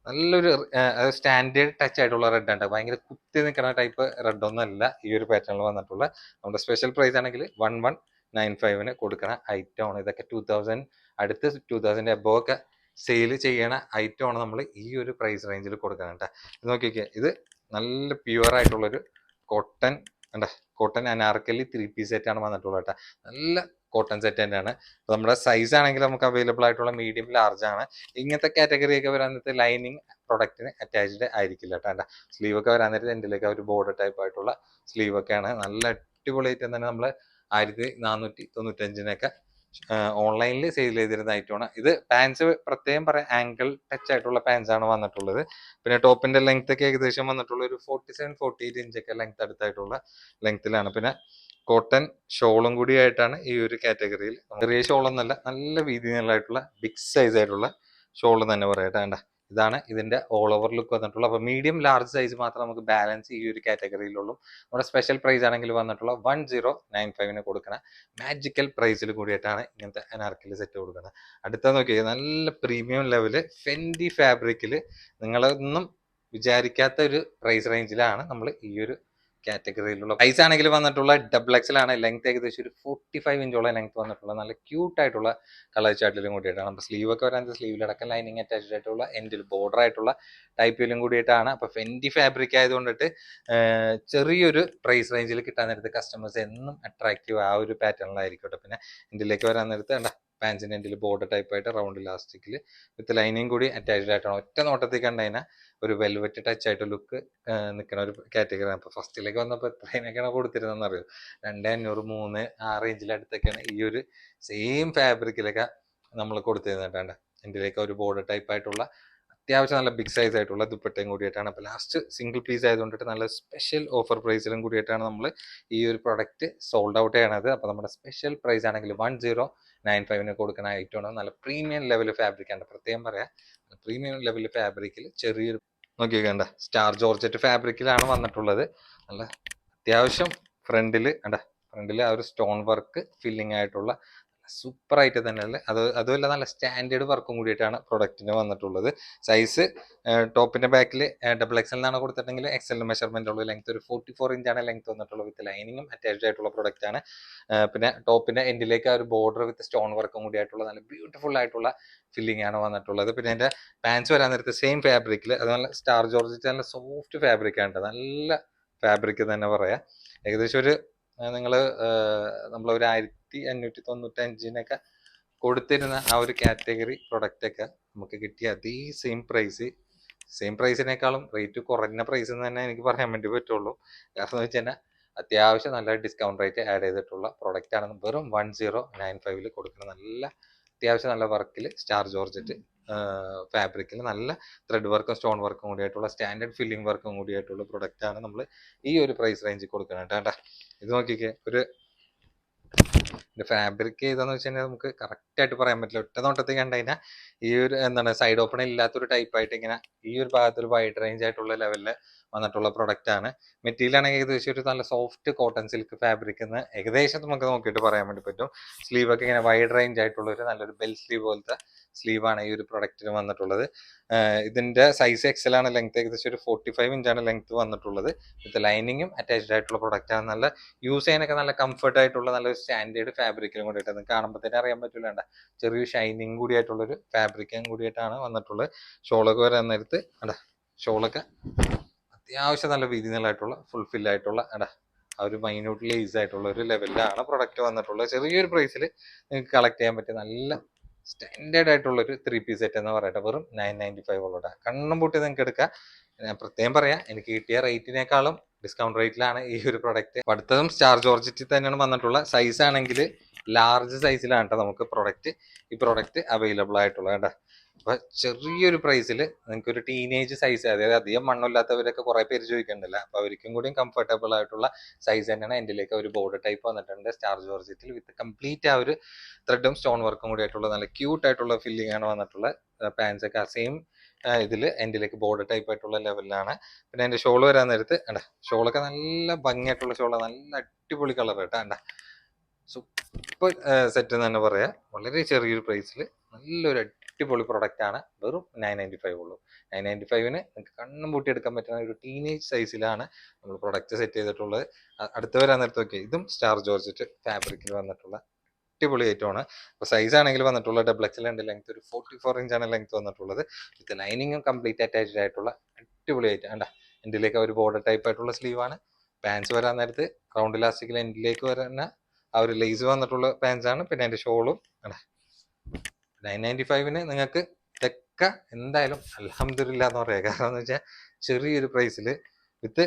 നല്ലൊരു സ്റ്റാൻഡേർഡ് ടച്ച് ആയിട്ടുള്ള റെഡ് ആണ്. ഭയങ്കര കുത്തി നിൽക്കുന്ന ടൈപ്പ് റെഡ് ഒന്നും അല്ല ഈ ഒരു പാറ്റേണിൽ വന്നിട്ടുള്ള. നമ്മുടെ സ്പെഷ്യൽ പ്രൈസ് ആണെങ്കിൽ 1195 കൊടുക്കുന്ന ഐറ്റം ആണ്. ഇതൊക്കെ 2000 അടുത്ത് 2000 എബോ ഒക്കെ സെയിൽ ചെയ്യണ ഐറ്റം ആണ് നമ്മൾ ഈ ഒരു പ്രൈസ് റേഞ്ചിൽ കൊടുക്കുന്നത്. ഇത് നോക്കിക്കേ, ഇത് നല്ല പ്യുവർ ആയിട്ടുള്ളൊരു cotton cotton anarkali 3 piece set ആണ് വന്നിട്ടുള്ളത് കേട്ടോ. നല്ല കോട്ടൺ സെറ്റ് തന്നെയാണ്. അപ്പൊ നമ്മുടെ സൈസ് ആണെങ്കിൽ നമുക്ക് അവൈലബിൾ ആയിട്ടുള്ള മീഡിയം ലാർജ് ആണ്. ഇങ്ങനത്തെ കാറ്റഗറി ഒക്കെ വരാൻ നേരത്തെ ലൈനിങ് പ്രൊഡക്റ്റിന് അറ്റാച്ച്ഡ് ആയിരിക്കില്ല കേട്ടോ. സ്ലീവ് ഒക്കെ വരാൻ നേരത്തെ എന്തിലേക്ക് ഒരു ബോർഡർ ടൈപ്പ് ആയിട്ടുള്ള സ്ലീവ് ഒക്കെയാണ്. നല്ല അടിപൊളി ഐറ്റം തന്നെ. നമ്മൾ 1495 ഓൺലൈനിൽ സെയിൽ ചെയ്തിരുന്ന ഐറ്റമാണ്. ഇത് പാൻസ് പ്രത്യേകം പറയാം, ആംഗിൾ ടച്ച് ആയിട്ടുള്ള പാൻസ് ആണ് വന്നിട്ടുള്ളത്. പിന്നെ ടോപ്പിന്റെ ലെങ്ത് ഒക്കെ ഏകദേശം വന്നിട്ടുള്ള ഒരു 47-48 ഇഞ്ചൊക്കെ ലെങ്ത് അടുത്തായിട്ടുള്ള ലെങ്ത്തിലാണ്. പിന്നെ കോട്ടൺ ഷോളും കൂടി ആയിട്ടാണ് ഈ ഒരു കാറ്റഗറിയിൽ. ചെറിയ ഷോളൊന്നല്ല, നല്ല വീതി നീളമായിട്ടുള്ള ബിഗ് സൈസ് ആയിട്ടുള്ള ഷോൾ തന്നെ പറയട്ടെ. ഇതാണ് ഇതിന്റെ ഓൾ ഓവർ ലുക്ക് വന്നിട്ടുള്ളത്. അപ്പൊ മീഡിയം ലാർജ് സൈസ് മാത്രം നമുക്ക് ബാലൻസ് ഈ ഒരു കാറ്റഗറിയിലുള്ളൂ. നമ്മുടെ സ്പെഷ്യൽ പ്രൈസ് ആണെങ്കിൽ വന്നിട്ടുള്ള 1095 കൊടുക്കുന്ന മാജിക്കൽ പ്രൈസിൽ കൂടിയിട്ടാണ് ഇങ്ങനത്തെ അനാർക്കലി സെറ്റ് കൊടുക്കുന്നത്. അടുത്ത നോക്കിയാൽ നല്ല പ്രീമിയം ലെവല് ഫെൻഡി ഫാബ്രിക്കിൽ നിങ്ങളൊന്നും വിചാരിക്കാത്ത ഒരു പ്രൈസ് റേഞ്ചിലാണ് നമ്മൾ ഈ ഒരു കാറ്റഗറിയിലുള്ള. സൈസ് ആണെങ്കിൽ വന്നിട്ടുള്ള XXL ആണ്. ലെങ്ത് ഏകദേശം ഒരു 45 ഇഞ്ചോളം ലെങ്ത് വന്നിട്ടുള്ള നല്ല ക്യൂട്ട് ആയിട്ടുള്ള കളർ ചാർട്ടിലും കൂടിയിട്ടാണ്. അപ്പൊ സ്ലീവ് ഒക്കെ വരാൻ സ്ലീവിലടക്കം ലൈനിങ് അറ്റാച്ച്ഡ് ആയിട്ടുള്ള എൻഡിൽ ബോർഡർ ആയിട്ടുള്ള ടൈപ്പിലും കൂടിയിട്ടാണ്. അപ്പൊ ഫെൻഡി ഫാബ്രിക് ആയതുകൊണ്ടിട്ട് ചെറിയൊരു പ്രൈസ് റേഞ്ചിൽ കിട്ടാൻ നേരത്തെ കസ്റ്റമേഴ്സ് എന്നും അട്രാക്റ്റീവ് ആ ഒരു പാറ്റേണിലായിരിക്കട്ടെ. പിന്നെ എൻഡിലേക്ക് വരാൻ നേരത്തെ പാൻസിന്റെ എൻഡിൽ ബോർഡർ ടൈപ്പ് ആയിട്ട് റൗണ്ട് ഇലാസ്റ്റിക്കിൽ വിത്ത് ലൈനിങ് കൂടി അറ്റാച്ച്ഡ് ആയിട്ടാണ്. ഒറ്റ നോട്ടത്തിൽ കണ്ടതിനാൽ ഒരു വെൽവെറ്റ് ടച്ച് ആയിട്ട് ലുക്ക് നിൽക്കുന്ന ഒരു കാറ്റഗറിയാണ്. അപ്പൊ ഫസ്റ്റിലേക്ക് വന്നപ്പോൾ എത്രയൊക്കെയാണ് കൊടുത്തിരുന്നതെന്ന് അറിയോ? 2500, 3 ആ റേഞ്ചിലടുത്തൊക്കെയാണ് ഈ ഒരു സെയിം ഫാബ്രിക്കിലൊക്കെ നമ്മൾ കൊടുത്തിരുന്നിട്ടാണ്. എൻ്റെലേക്ക് ഒരു ബോർഡർ ടൈപ്പ് ആയിട്ടുള്ള അത്യാവശ്യം നല്ല ബിഗ് സൈസ് ആയിട്ടുള്ള ദുപ്പട്ടയും കൂടിയിട്ടാണ്. അപ്പോൾ ലാസ്റ്റ് സിംഗിൾ പീസ് ആയതുകൊണ്ടിട്ട് നല്ല സ്പെഷ്യൽ ഓഫർ പ്രൈസിലും കൂടിയിട്ടാണ് നമ്മൾ ഈ ഒരു പ്രൊഡക്റ്റ് സോൾഡ് ഔട്ട് ചെയ്യണത്. അപ്പോൾ നമ്മുടെ സ്പെഷ്യൽ പ്രൈസ് ആണെങ്കിൽ 1095 കൊടുക്കുന്ന ഐറ്റമാണ്. നല്ല പ്രീമിയം ലെവൽ ഫാബ്രിക് ആണ്. പ്രത്യേകം പറയാം, പ്രീമിയം ലെവൽ ഫാബ്രിക്കിൽ ചെറിയൊരു നോക്കിയേക്കണ്ട സ്റ്റാർ ജോർജറ്റ് ഫാബ്രിക്കിലാണ് വന്നിട്ടുള്ളത്. നല്ല അത്യാവശ്യം ഫ്രണ്ടില് ആ ഒരു സ്റ്റോൺ വർക്ക് ഫില്ലിംഗ് ആയിട്ടുള്ള സൂപ്പർ ആയിട്ട് തന്നെയല്ലേ. അതുമല്ല നല്ല സ്റ്റാൻഡേർഡ് വർക്കും കൂടിയിട്ടാണ് പ്രൊഡക്റ്റിന് വന്നിട്ടുള്ളത്. സൈസ് ടോപ്പിന്റെ ബാക്കിൽ XXL എന്നാണ് കൊടുത്തിട്ടുണ്ടെങ്കിൽ XL മെഷർമെന്റ് ഉള്ള ലെങ്ത് ഒരു 44 ഇഞ്ചാണ് ലെങ്ത് വന്നിട്ടുള്ളത്. വിത്ത് ലൈനിങ്ങും അറ്റാച്ച്ഡ് ആയിട്ടുള്ള പ്രൊഡക്റ്റ് ആണ്. പിന്നെ ടോപ്പിന്റെ എൻഡിലേക്ക് ആ ഒരു ബോർഡർ വിത്ത് സ്റ്റോൺ വർക്കും കൂടി ആയിട്ടുള്ള നല്ല ബ്യൂട്ടിഫുൾ ആയിട്ടുള്ള ഫില്ലിംഗ് ആണ് വന്നിട്ടുള്ളത്. പിന്നെ അതിന്റെ പാൻസ് വരാൻ നേരത്തെ സെയിം ഫാബ്രിക്കിൽ, അതുപോലെ സ്റ്റാർ ജോർജറ്റ് നല്ല സോഫ്റ്റ് ഫാബ്രിക് ആണ്. നല്ല ഫാബ്രിക് തന്നെ പറയാം. ഏകദേശം ഒരു നമ്മളൊരു 1595 കൊടുത്തിരുന്ന ആ ഒരു കാറ്റഗറി പ്രൊഡക്റ്റ് ഒക്കെ നമുക്ക് കിട്ടിയ അതേ സെയിം പ്രൈസിനേക്കാളും റേറ്റ് കുറഞ്ഞ പ്രൈസ് എന്ന് തന്നെ എനിക്ക് പറയാൻ വേണ്ടി പറ്റുള്ളൂ. കാരണം എന്ന് വെച്ച് കഴിഞ്ഞാൽ അത്യാവശ്യം നല്ല ഡിസ്കൗണ്ട് റേറ്റ് ആഡ് ചെയ്തിട്ടുള്ള പ്രൊഡക്റ്റ് ആണ്. വെറും 1095 കൊടുക്കുന്ന നല്ല അത്യാവശ്യം നല്ല വർക്കിൽ സ്റ്റാർ ജോർജറ്റ് ഫാബ്രിക്കിൽ നല്ല ത്രെഡ് വർക്കും സ്റ്റോൺ വർക്കും കൂടിയായിട്ടുള്ള സ്റ്റാൻഡേർഡ് ഫില്ലിംഗ് വർക്കും കൂടിയായിട്ടുള്ള പ്രൊഡക്റ്റ് ആണ് നമ്മൾ ഈ ഒരു പ്രൈസ് റേഞ്ചിൽ കൊടുക്കുന്നത് കേട്ടോ. ഇത് നോക്കിക്കേ, ഒരു ഫാബ്രിക് ഏതാന്ന് വെച്ച് കഴിഞ്ഞാൽ നമുക്ക് കറക്റ്റ് ആയിട്ട് പറയാൻ പറ്റില്ല. ഒറ്റ നോട്ടത്തിൽ കണ്ടു കഴിഞ്ഞാൽ ഈ ഒരു എന്താണ് സൈഡ് ഓപ്പൺ ഇല്ലാത്തൊരു ടൈപ്പ് ആയിട്ട് ഇങ്ങനെ ഈ ഒരു ഭാഗത്ത് ഒരു വൈഡ് റേഞ്ച് ആയിട്ടുള്ള ലെവലിൽ വന്നിട്ടുള്ള പ്രൊഡക്റ്റ് ആണ്. മെറ്റീരിയൽ ആണെങ്കിൽ ഏകദേശം ഒരു നല്ല സോഫ്റ്റ് കോട്ടൺ സിൽക്ക് ഫാബ്രിക് എന്ന് ഏകദേശം നമുക്ക് നോക്കിയിട്ട് പറയാൻ വേണ്ടി പറ്റും. സ്ലീവ് ഒക്കെ ഇങ്ങനെ വൈഡ് റേഞ്ച് ആയിട്ടുള്ള ഒരു നല്ലൊരു ബെൽ സ്ലീവ് പോലത്തെ സ്ലീവാണ് ഈ ഒരു പ്രൊഡക്റ്റിന് വന്നിട്ടുള്ളത്. ഇതിന്റെ സൈസ് എക്സൽ ആണ്. ലെങ്ത് ഏകദേശം ഒരു 45 ഇഞ്ചാണ് ലെങ്ത് വന്നിട്ടുള്ളത്. വിത്ത് ലൈനിങ്ങും അറ്റാച്ച്ഡ് ആയിട്ടുള്ള പ്രൊഡക്റ്റ് ആണ്. നല്ല യൂസ് ചെയ്യാനൊക്കെ നല്ല കംഫർട്ട് ആയിട്ടുള്ള നല്ലൊരു സ്റ്റാൻഡേർഡ് ഫാബ്രിക്കിലും കൂടിയിട്ട് നിങ്ങൾക്ക് കാണുമ്പോൾ തന്നെ അറിയാൻ പറ്റില്ല, ചെറിയൊരു ഷൈനിങ് കൂടിയായിട്ടുള്ളൊരു ഫാബ്രിക്കും കൂടിയിട്ടാണ് വന്നിട്ടുള്ളത്. ഷോളൊക്കെ വരാൻ നേരത്ത് ഷോളൊക്കെ അത്യാവശ്യം നല്ല വീതി നീളമായിട്ടുള്ള ഫുൾഫിൽ ആയിട്ടുള്ള ആ ഒരു മൈന്യൂട്ട് ലേസ് ആയിട്ടുള്ള ഒരു ലെവലിലാണ് പ്രൊഡക്റ്റ് വന്നിട്ടുള്ളത്. ചെറിയൊരു പ്രൈസിൽ നിങ്ങൾക്ക് കളക്ട് ചെയ്യാൻ പറ്റിയ നല്ല സ്റ്റാൻഡേർഡ് ആയിട്ടുള്ള ഒരു 3 പീസ് സെറ്റ് എന്ന് പറയട്ടെ. വെറും 995 ഉള്ളൂ. കണ്ണും പൂട്ടി നിങ്ങൾക്ക് എടുക്കാം. ഞാൻ പ്രത്യേകം പറയാം, എനിക്ക് കിട്ടിയ റേറ്റിനേക്കാളും ഡിസ്കൗണ്ട് റേറ്റിലാണ് ഈ ഒരു പ്രൊഡക്റ്റ്. അടുത്തതും സ്റ്റാർ ജോർജറ്റിൽ തന്നെയാണ് വന്നിട്ടുള്ള. സൈസ് ആണെങ്കിൽ ലാർജ് സൈസിലാണ് കേട്ടോ നമുക്ക് ഈ പ്രൊഡക്റ്റ് അവൈലബിൾ ആയിട്ടുള്ളത് കേട്ടോ. അപ്പൊ ചെറിയൊരു പ്രൈസിൽ നിങ്ങൾക്ക് ഒരു ടീനേജ് സൈസ്, അതായത് അധികം മണ്ണില്ലാത്തവരൊക്കെ കുറെ പേര് ചോദിക്കണ്ടല്ലോ, അപ്പൊ അവർക്കും കൂടിയും കംഫർട്ടബിൾ ആയിട്ടുള്ള സൈസ് തന്നെയാണ് എന്റെലേക്ക് ഒരു ബോർഡർ ടൈപ്പ് വന്നിട്ടുണ്ട് സ്റ്റാർ ജോർജറ്റിൽ. വിത്ത് കംപ്ലീറ്റ് ആ ഒരു ത്രെഡും സ്റ്റോൺ വർക്കും കൂടി ആയിട്ടുള്ള നല്ല ക്യൂട്ട് ആയിട്ടുള്ള ഫില്ലിംഗ് ആണ് വന്നിട്ടുള്ള പാൻസ് ഒക്കെ സെയിം ഇതിൽ എന്റെലേക്ക് ബോർഡർ ടൈപ്പ് ആയിട്ടുള്ള ലെവലിലാണ്. പിന്നെ അതിന്റെ ഷോൾ വരാൻ നേരത്ത് ഷോളൊക്കെ നല്ല ഭംഗിയായിട്ടുള്ള ഷോളാണ്. നല്ല അടിപൊളി കളർ കേട്ടോ. സൂപ്പർ സെറ്റ് എന്ന് തന്നെ പറയാം. വളരെ ചെറിയൊരു പ്രൈസിൽ നല്ലൊരു അടിപൊളി പ്രൊഡക്റ്റ് ആണ്. വെറും 995 ഉള്ളൂ. 995-ന് നിങ്ങൾക്ക് കണ്ണും പൂട്ടി എടുക്കാൻ പറ്റുന്ന ഒരു ടീനേജ് സൈസിലാണ് നമ്മൾ പ്രൊഡക്റ്റ് സെറ്റ് ചെയ്തിട്ടുള്ളത്. അടുത്ത് വരാൻ നേരത്തെ നോക്കിയാൽ ഇതും സ്റ്റാർ ജോർജറ്റ് ഫാബ്രിക്കിൽ വന്നിട്ടുള്ള അടിപൊളി ഐറ്റമാണ്. അപ്പോൾ സൈസ് ആണെങ്കിൽ വന്നിട്ടുള്ള ഡബിൾ എക്സൽ ഉണ്ട്. ലെങ്ത് ഒരു 44 ഇഞ്ചാണ് ലെങ്ത് വന്നിട്ടുള്ളത്. വിത്ത് ലൈനിങ്ങും കംപ്ലീറ്റ് അറ്റാച്ച്ഡ് ആയിട്ടുള്ള അടിപൊളി ഐറ്റം എന്റിലേക്ക് ഒരു ബോർഡർ ടൈപ്പ് ആയിട്ടുള്ള സ്ലീവാണ്. പാൻസ് വരാൻ നേരത്ത് റൗണ്ട് ഇലാസ്റ്റിക്കിൽ എന്റിലേക്ക് വരുന്ന ആ ഒരു ലേസ് വന്നിട്ടുള്ള പാൻസ് ആണ്. പിന്നെ അതിന്റെ ഷോളും 995-ന് നിങ്ങൾക്ക് ഇതൊക്കെ എന്തായാലും അൽഹംദുലില്ലാ എന്ന് പറയാം. കാരണം എന്ന് വെച്ചാൽ ചെറിയൊരു പ്രൈസിൽ വിത്ത്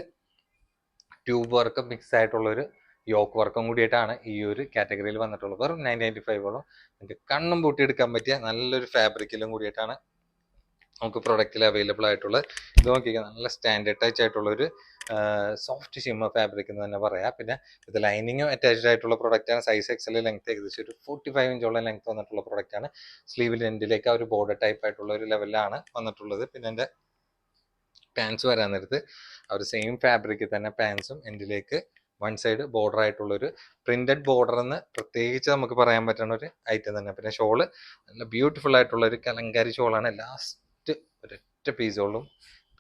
ട്യൂബ് വർക്കും മിക്സ് ആയിട്ടുള്ള ഒരു യോക്ക് വർക്കും കൂടിയിട്ടാണ് ഈ ഒരു കാറ്റഗറിയിൽ വന്നിട്ടുള്ളത്. വെറും 995 നിങ്ങൾക്ക് കണ്ണും പൂട്ടി എടുക്കാൻ പറ്റിയ നല്ലൊരു ഫാബ്രിക്കിലും കൂടിയിട്ടാണ് നമുക്ക് പ്രൊഡക്റ്റിൽ അവൈലബിൾ ആയിട്ടുള്ളത്. ഇത് നോക്കിയാൽ നല്ല സ്റ്റാൻഡേർഡ് ടച്ച് ആയിട്ടുള്ള ഒരു സോഫ്റ്റ് ഷിമ്മർ ഫാബ്രിക് എന്ന് തന്നെ പറയാം. പിന്നെ ഇത് ലൈനിങ്ങും അറ്റാച്ച്ഡ് ആയിട്ടുള്ള പ്രൊഡക്റ്റ് ആണ്. സൈസ് എക്സൽ ലെങ്ത് ഏകദേശം ഒരു 45 ഇഞ്ചോളം ലെങ്ത് വന്നിട്ടുള്ള പ്രൊഡക്റ്റ് ആണ്. സ്ലീവിൽ എൻഡിലേക്ക് ആ ഒരു ബോർഡർ ടൈപ്പ് ആയിട്ടുള്ള ഒരു ലെവലിലാണ് വന്നിട്ടുള്ളത്. പിന്നെ എൻ്റെ പാൻസ് വരാൻ നേരത്ത് ആ ഒരു സെയിം ഫാബ്രിക്കിൽ തന്നെ പാൻസും എൻഡിലേക്ക് വൺ സൈഡ് ബോർഡർ ആയിട്ടുള്ള ഒരു പ്രിന്റഡ് ബോർഡർ എന്ന് പ്രത്യേകിച്ച് നമുക്ക് പറയാൻ പറ്റുന്ന ഒരു ഐറ്റം തന്നെ. പിന്നെ ഷോള് നല്ല ബ്യൂട്ടിഫുൾ ആയിട്ടുള്ള ഒരു കലങ്കാരി ഷോളാണ്. ലാസ്റ്റ് ഒരൊറ്റ പീസോളും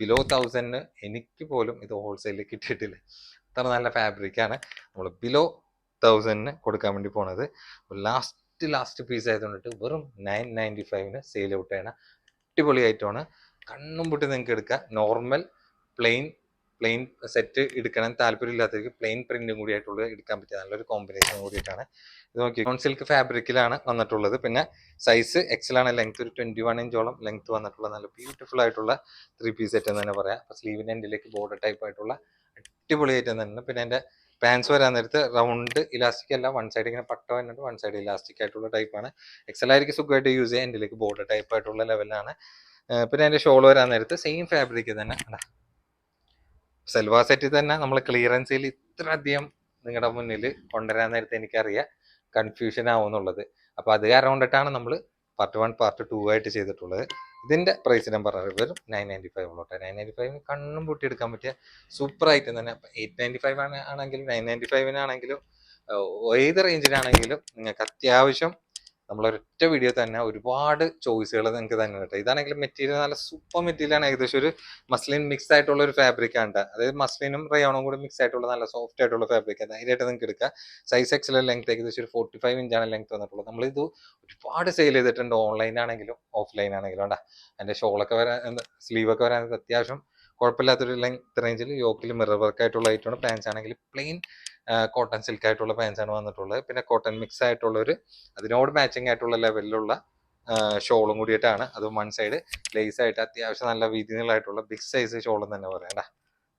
ബിലോ 1000-ന് എനിക്ക് പോലും ഇത് ഹോൾസെയിലിൽ കിട്ടിയിട്ടില്ല. അത്ര നല്ല ഫാബ്രിക്കാണ് നമ്മൾ ബിലോ 1000-ന് കൊടുക്കാൻ വേണ്ടി പോണത്. ലാസ്റ്റ് പീസ് ആയതുകൊണ്ടിട്ട് വെറും 995-ന് സെയിൽ ഔട്ട് ചെയ്യണ അടിപൊളി ഐറ്റമാണ്. കണ്ണും പൊട്ടി നിങ്ങൾക്ക് എടുക്കാം. നോർമൽ പ്ലെയിൻ സെറ്റ് എടുക്കണം താല്പര്യമില്ലാത്തവർക്ക് പ്ലെയിൻ പ്രിന്റും കൂടി ആയിട്ടുള്ള എടുക്കാൻ പറ്റിയ നല്ലൊരു കോമ്പിനേഷൻ കൂടിയിട്ടാണ്. ഇത് നോക്കി നോൺ സിൽക്ക് ഫാബ്രിക്കിലാണ് വന്നിട്ടുള്ളത്. പിന്നെ സൈസ് എക്സൽ ആണ്. ലെങ്ത് ഒരു 21 ഇഞ്ചോളം ലെങ്ത് വന്നിട്ടുള്ള നല്ല ബ്യൂട്ടിഫുൾ ആയിട്ടുള്ള 3 പീസ് സെറ്റ് എന്ന് തന്നെ പറയാം. അപ്പൊ സ്ലീവിന്റെ എൻഡിലേക്ക് ബോർഡർ ടൈപ്പ് ആയിട്ടുള്ള അടിപൊളി ആയിട്ട് തന്നെ. പിന്നെ എൻ്റെ പാൻസ് വരാൻ നേരത്ത് റൗണ്ട് ഇലാസ്റ്റിക് അല്ല, വൺ സൈഡ് ഇങ്ങനെ പട്ട വന്നിട്ട് വൺ സൈഡ് ഇലാസ്റ്റിക് ആയിട്ടുള്ള ടൈപ്പാണ്. എക്സൽ ആയിരിക്കും സുഖമായിട്ട് യൂസ് ചെയ്യാൻ. എൻഡിലേക്ക് ബോർഡർ ടൈപ്പ് ആയിട്ടുള്ള ലെവലിലാണ്. പിന്നെ അതിന്റെ ഷോൾ വരാൻ നേരത്ത് സെയിം ഫാബ്രിക് തന്നെ. സെൽവാർ സെറ്റിൽ തന്നെ നമ്മൾ ക്ലിയറൻസിൽ ഇത്ര അധികം നിങ്ങളുടെ മുന്നിൽ കൊണ്ടുവരാൻ നേരത്തെ എനിക്കറിയാം കൺഫ്യൂഷൻ ആവുന്നുള്ളത്. അപ്പൊ അത് കാരണം കൊണ്ടിട്ടാണ് നമ്മൾ പാർട്ട് 1 പാർട്ട് 2 ആയിട്ട് ചെയ്തിട്ടുള്ളത്. ഇതിന്റെ പ്രൈസ് ഞാൻ പറഞ്ഞത് വെറും 995 ഉള്ളൂട്ടെ. 995 കണ്ണും പൂട്ടി എടുക്കാൻ പറ്റിയ സൂപ്പർ ഐറ്റം തന്നെ. 895 ആണെങ്കിലും 995-നാണെങ്കിലും ഏത് റേഞ്ചിലാണെങ്കിലും നിങ്ങൾക്ക് അത്യാവശ്യം നമ്മളൊരൊറ്റ വീഡിയോ തന്നെ ഒരുപാട് ചോയ്സുകൾ നിങ്ങൾക്ക് തന്നെ കിട്ടും. ഇതാണെങ്കിൽ മെറ്റീരിയൽ നല്ല സൂപ്പർ മെറ്റീരിയലാണ്. ഏകദേശം ഒരു മസ്ലിൻ മിക്സ് ആയിട്ടുള്ള ഒരു ഫാബ്രിക് ആണ്. അതായത് മസ്ലിനും റയോണും കൂടി മിക്സ് ആയിട്ടുള്ള നല്ല സോഫ്റ്റ് ആയിട്ടുള്ള ഫാബ്രിക് ആണ്. ധൈര്യമായിട്ട് നിങ്ങൾക്ക് എടുക്കുക. സൈസ് എക്സൽ ലെങ്ത് ഏകദേശം ഒരു 45 ഇഞ്ചാണ് ലെങ്ത് വന്നിട്ടുള്ളത്. നമ്മളിത് ഒരുപാട് സെയിൽ ചെയ്തിട്ടുണ്ട്, ഓൺലൈൻ ആണെങ്കിലും ഓഫ്ലൈൻ ആണെങ്കിലും. അതിന്റെ ഷോളൊക്കെ വരാൻ സ്ലീവൊക്കെ വരാൻ അത്യാവശ്യം കുഴപ്പമില്ലാത്തൊരു ലെങ്ത് റേഞ്ചിൽ യോക്കിൽ മിറർ വർക്ക് ആയിട്ടുള്ള ഐറ്റമാണ്. പാൻസ് ആണെങ്കിൽ പ്ലെയിൻ കോട്ടൺ സിൽക്ക് ആയിട്ടുള്ള പാൻസ് ആണ് വന്നിട്ടുള്ളത്. പിന്നെ കോട്ടൺ മിക്സ് ആയിട്ടുള്ള ഒരു അതിനോട് മാച്ചിങ് ആയിട്ടുള്ള ലെവലിലുള്ള ഷോളും കൂടിയിട്ടാണ്. അതും വൺ സൈഡ് ലേസ് ആയിട്ട് അത്യാവശ്യം നല്ല വീതികളായിട്ടുള്ള ബിഗ് സൈസ് ഷോളും തന്നെ പറയാം.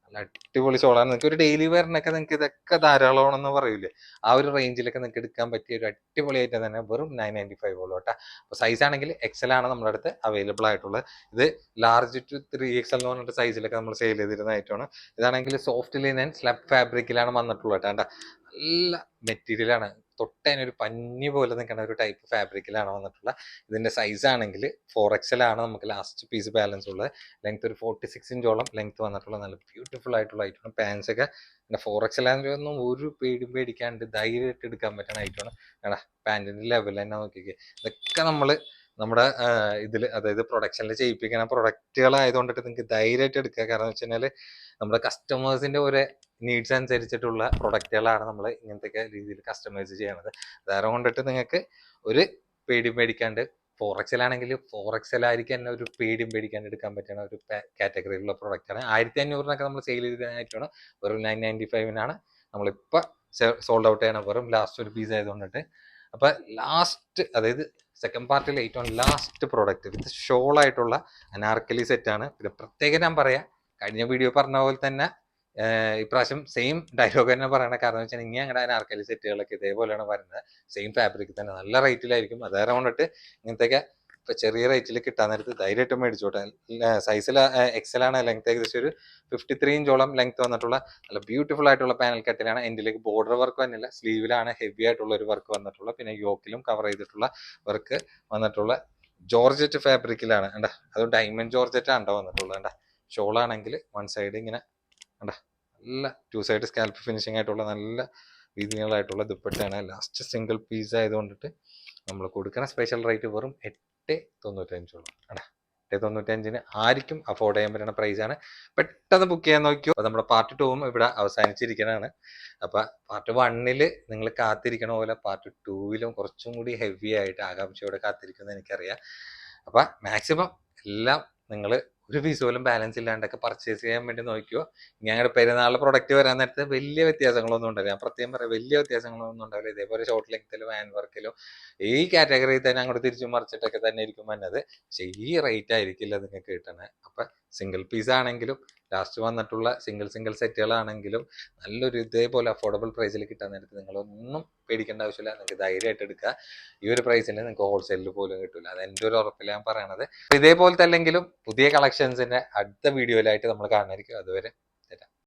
നല്ല അടിപൊളി ഷോളാണ്. നിങ്ങൾക്ക് ഒരു ഡെയിലി വെയറിനൊക്കെ നിങ്ങൾക്ക് ഇതൊക്കെ ധാരാളമാണെന്ന് പറയൂലേ, ആ ഒരു റേഞ്ചിലൊക്കെ നിങ്ങൾക്ക് എടുക്കാൻ പറ്റിയ ഒരു അടിപൊളി ഐറ്റം തന്നെ വെറും 995 ഉള്ളൂ കേട്ടോ. അപ്പോൾ സൈസ് ആണെങ്കിൽ എക്സൽ ആണ് നമ്മുടെ അടുത്ത് അവൈലബിൾ ആയിട്ടുള്ളത്. ഇത് ലാർജ് ടു 3XL എന്ന് പറഞ്ഞിട്ട് സൈസിലൊക്കെ നമ്മൾ സെയിൽ ചെയ്തിരുന്ന ഐറ്റമാണ്. ഇതാണെങ്കിൽ സോഫ്റ്റ് ലിനൻ സ്ലബ് ഫാബ്രിക്കിലാണ് വന്നിട്ടുള്ളത് കേട്ടോ. നല്ല മെറ്റീരിയലാണ്, തൊട്ടതിനൊരു പഞ്ഞി പോലെ നിൽക്കുന്ന ഒരു ടൈപ്പ് ഫാബ്രിക്കിലാണ് വന്നിട്ടുള്ളത്. ഇതിന്റെ സൈസ് ആണെങ്കിൽ 4XL ആണ് നമുക്ക് ലാസ്റ്റ് പീസ് ബാലൻസ് ഉള്ളത്. ലെങ്ത് ഒരു 46 ഇഞ്ചോളം ലെങ്ത് വന്നിട്ടുള്ള നല്ല ബ്യൂട്ടിഫുൾ ആയിട്ടുള്ള ഐറ്റമാണ്. പാൻസ് ഒക്കെ 4XL ആണെങ്കിലും ഒരു പേടിയും പേടിക്കാണ്ട് ധൈര്യമായിട്ട് എടുക്കാൻ പറ്റുന്ന ഐറ്റമാണ്. എടാ പാൻറ്റിന്റെ ലെവൽ തന്നെ നോക്കിക്കേ. ഇതൊക്കെ നമ്മുടെ ഇതിൽ, അതായത് പ്രൊഡക്ഷനിൽ ചെയ്യിപ്പിക്കുന്ന പ്രൊഡക്റ്റുകളായതുകൊണ്ടിട്ട് നിങ്ങൾക്ക് ധൈര്യമായിട്ട് എടുക്കുക. കാരണം വെച്ച് കഴിഞ്ഞാൽ നമ്മുടെ കസ്റ്റമേഴ്സിന്റെ ഒരു നീഡ്സ് അനുസരിച്ചിട്ടുള്ള പ്രൊഡക്റ്റുകളാണ് നമ്മൾ ഇങ്ങനത്തെ രീതിയിൽ കസ്റ്റമൈസ് ചെയ്യണത്. അതാരം കൊണ്ടിട്ട് നിങ്ങൾക്ക് ഒരു പേടിയും പേടിക്കാണ്ട് 4XL ആണെങ്കിൽ 4XL ആയിരിക്കും തന്നെ ഒരു പേടിയും പേടിക്കാണ്ട് എടുക്കാൻ പറ്റുന്ന ഒരു കാറ്റഗറിയിലുള്ള പ്രൊഡക്റ്റാണ്. 1500 നമ്മൾ സെയിൽ ചെയ്തതിനായിട്ടാണ് വെറും 995 നമ്മളിപ്പോൾ സോൾഡ് ഔട്ട് ചെയ്യണം, വെറും ലാസ്റ്റ് ഒരു പീസ് ആയതുകൊണ്ടിട്ട്. അപ്പൊ ലാസ്റ്റ്, അതായത് സെക്കൻഡ് പാർട്ടിലെ ഏറ്റവും ലാസ്റ്റ് പ്രോഡക്റ്റ് വിത്ത് ഷോൾ ആയിട്ടുള്ള അനാർക്കലി സെറ്റ് ആണ്. പിന്നെ പ്രത്യേകം ഞാൻ പറയാം, കഴിഞ്ഞ വീഡിയോ പറഞ്ഞ പോലെ തന്നെ ഇപ്രാവശ്യം സെയിം ഡയലോഗ് തന്നെ പറയണ കാരണം വെച്ചാൽ ഇനി ഞങ്ങളുടെ അനാർക്കലി സെറ്റുകളൊക്കെ ഇതേപോലെയാണ് വരുന്നത്. സെയിം ഫാബ്രിക് തന്നെ നല്ല റേറ്റിലായിരിക്കും. അതേറെ കൊണ്ടിട്ട് ഇങ്ങനത്തെയൊക്കെ ഇപ്പൊ ചെറിയ റേറ്റിൽ കിട്ടാൻ നേരത്ത് ധൈര്യമായിട്ട് മേടിച്ചോട്ടെ. സൈസിൽ എക്സൽ ആണ്. ലെങ്ത് ഏകദേശം ഒരു 53 ഇഞ്ചോളം ലെങ്ത് വന്നിട്ടുള്ള നല്ല ബ്യൂട്ടിഫുൾ ആയിട്ടുള്ള പാനൽ കട്ടിലാണ്. എൻഡിലേക്ക് ബോർഡർ വർക്ക് വന്നില്ല, സ്ലീവിലാണ് ഹെവി ആയിട്ടുള്ള ഒരു വർക്ക് വന്നിട്ടുള്ള, പിന്നെ യോക്കിലും കവർ ചെയ്തിട്ടുള്ള വർക്ക് വന്നിട്ടുള്ള ജോർജറ്റ് ഫാബ്രിക്കിലാണ്. കണ്ട, അത് ഡയമണ്ട് ജോർജറ്റ് ആണ് വന്നിട്ടുള്ളത്. കണ്ട, ഷോൾ ആണെങ്കിൽ വൺ സൈഡ് ഇങ്ങനെ കണ്ട നല്ല 2 സൈഡ് സ്കാൽപ്പ് ഫിനിഷിംഗ് ആയിട്ടുള്ള നല്ല വീതികളായിട്ടുള്ള ദുപ്പട്ടയാണ്. ലാസ്റ്റ് സിംഗിൾ പീസ് ആയതുകൊണ്ടിട്ട് നമ്മൾ കൊടുക്കുന്ന സ്പെഷ്യൽ റേറ്റ് വെറും 895 അടാ. 895 ആർക്കും അഫോർഡ് ചെയ്യാൻ പറ്റുന്ന പ്രൈസാണ്. പെട്ടെന്ന് ബുക്ക് ചെയ്യാൻ നോക്കിയോ. അപ്പോൾ നമ്മുടെ പാർട്ട് 2 ഇവിടെ അവസാനിച്ചിരിക്കുന്നതാണ്. അപ്പൊ പാർട്ട് 1 നിങ്ങൾ കാത്തിരിക്കണ പോലെ പാർട്ട് 2 കുറച്ചും കൂടി ഹെവി ആയിട്ട് ആകാംക്ഷയോടെ കാത്തിരിക്കുന്നത് എനിക്കറിയാം. അപ്പൊ മാക്സിമം എല്ലാം നിങ്ങൾ ഒരു പീസ് പോലും ബാലൻസ് ഇല്ലാണ്ടൊക്കെ പർച്ചേസ് ചെയ്യാൻ വേണ്ടി നോക്കിയോ. ഞങ്ങളുടെ പെരുന്നാളിലെ പ്രൊഡക്റ്റ് വരാൻ നേരത്ത് വലിയ വ്യത്യാസങ്ങളൊന്നും ഉണ്ടാവില്ല. ഞാൻ പ്രത്യേകം പറയാം, വലിയ വ്യത്യാസങ്ങളൊന്നും ഉണ്ടാവില്ല. ഇതേപോലെ ഷോർട്ട് ലെങ്ത്തിലും ഹാൻഡ് വർക്കിലും ഈ കാറ്റഗറിയിൽ തന്നെ അങ്ങോട്ട് തിരിച്ചും മറിച്ചിട്ടൊക്കെ തന്നെ ആയിരിക്കും വന്നത്. പക്ഷെ ഈ റേറ്റ് ആയിരിക്കില്ല നിങ്ങൾക്ക് കിട്ടണേ. അപ്പൊ സിംഗിൾ പീസ് ആണെങ്കിലും ലാസ്റ്റ് വന്നിട്ടുള്ള സിംഗിൾ സെറ്റുകളാണെങ്കിലും നല്ലൊരു ഇതേപോലെ അഫോർഡബിൾ പ്രൈസിൽ കിട്ടാൻ നേരത്ത് നിങ്ങളൊന്നും പേടിക്കേണ്ട ആവശ്യമില്ല. നിങ്ങൾക്ക് ധൈര്യമായിട്ട് എടുക്കുക. ഈ ഒരു പ്രൈസിന് നിങ്ങൾക്ക് ഹോൾസെയിലിൽ പോലും കിട്ടില്ല. അത് എൻ്റെ ഒരു ഉറപ്പിൽ ഞാൻ പറയണത്. ഇതേപോലത്തെ അല്ലെങ്കിലും പുതിയ കളക്ഷൻസിന്റെ അടുത്ത വീഡിയോയിലായിട്ട് നമ്മൾ കാണുമായിരിക്കും. അതുവരെ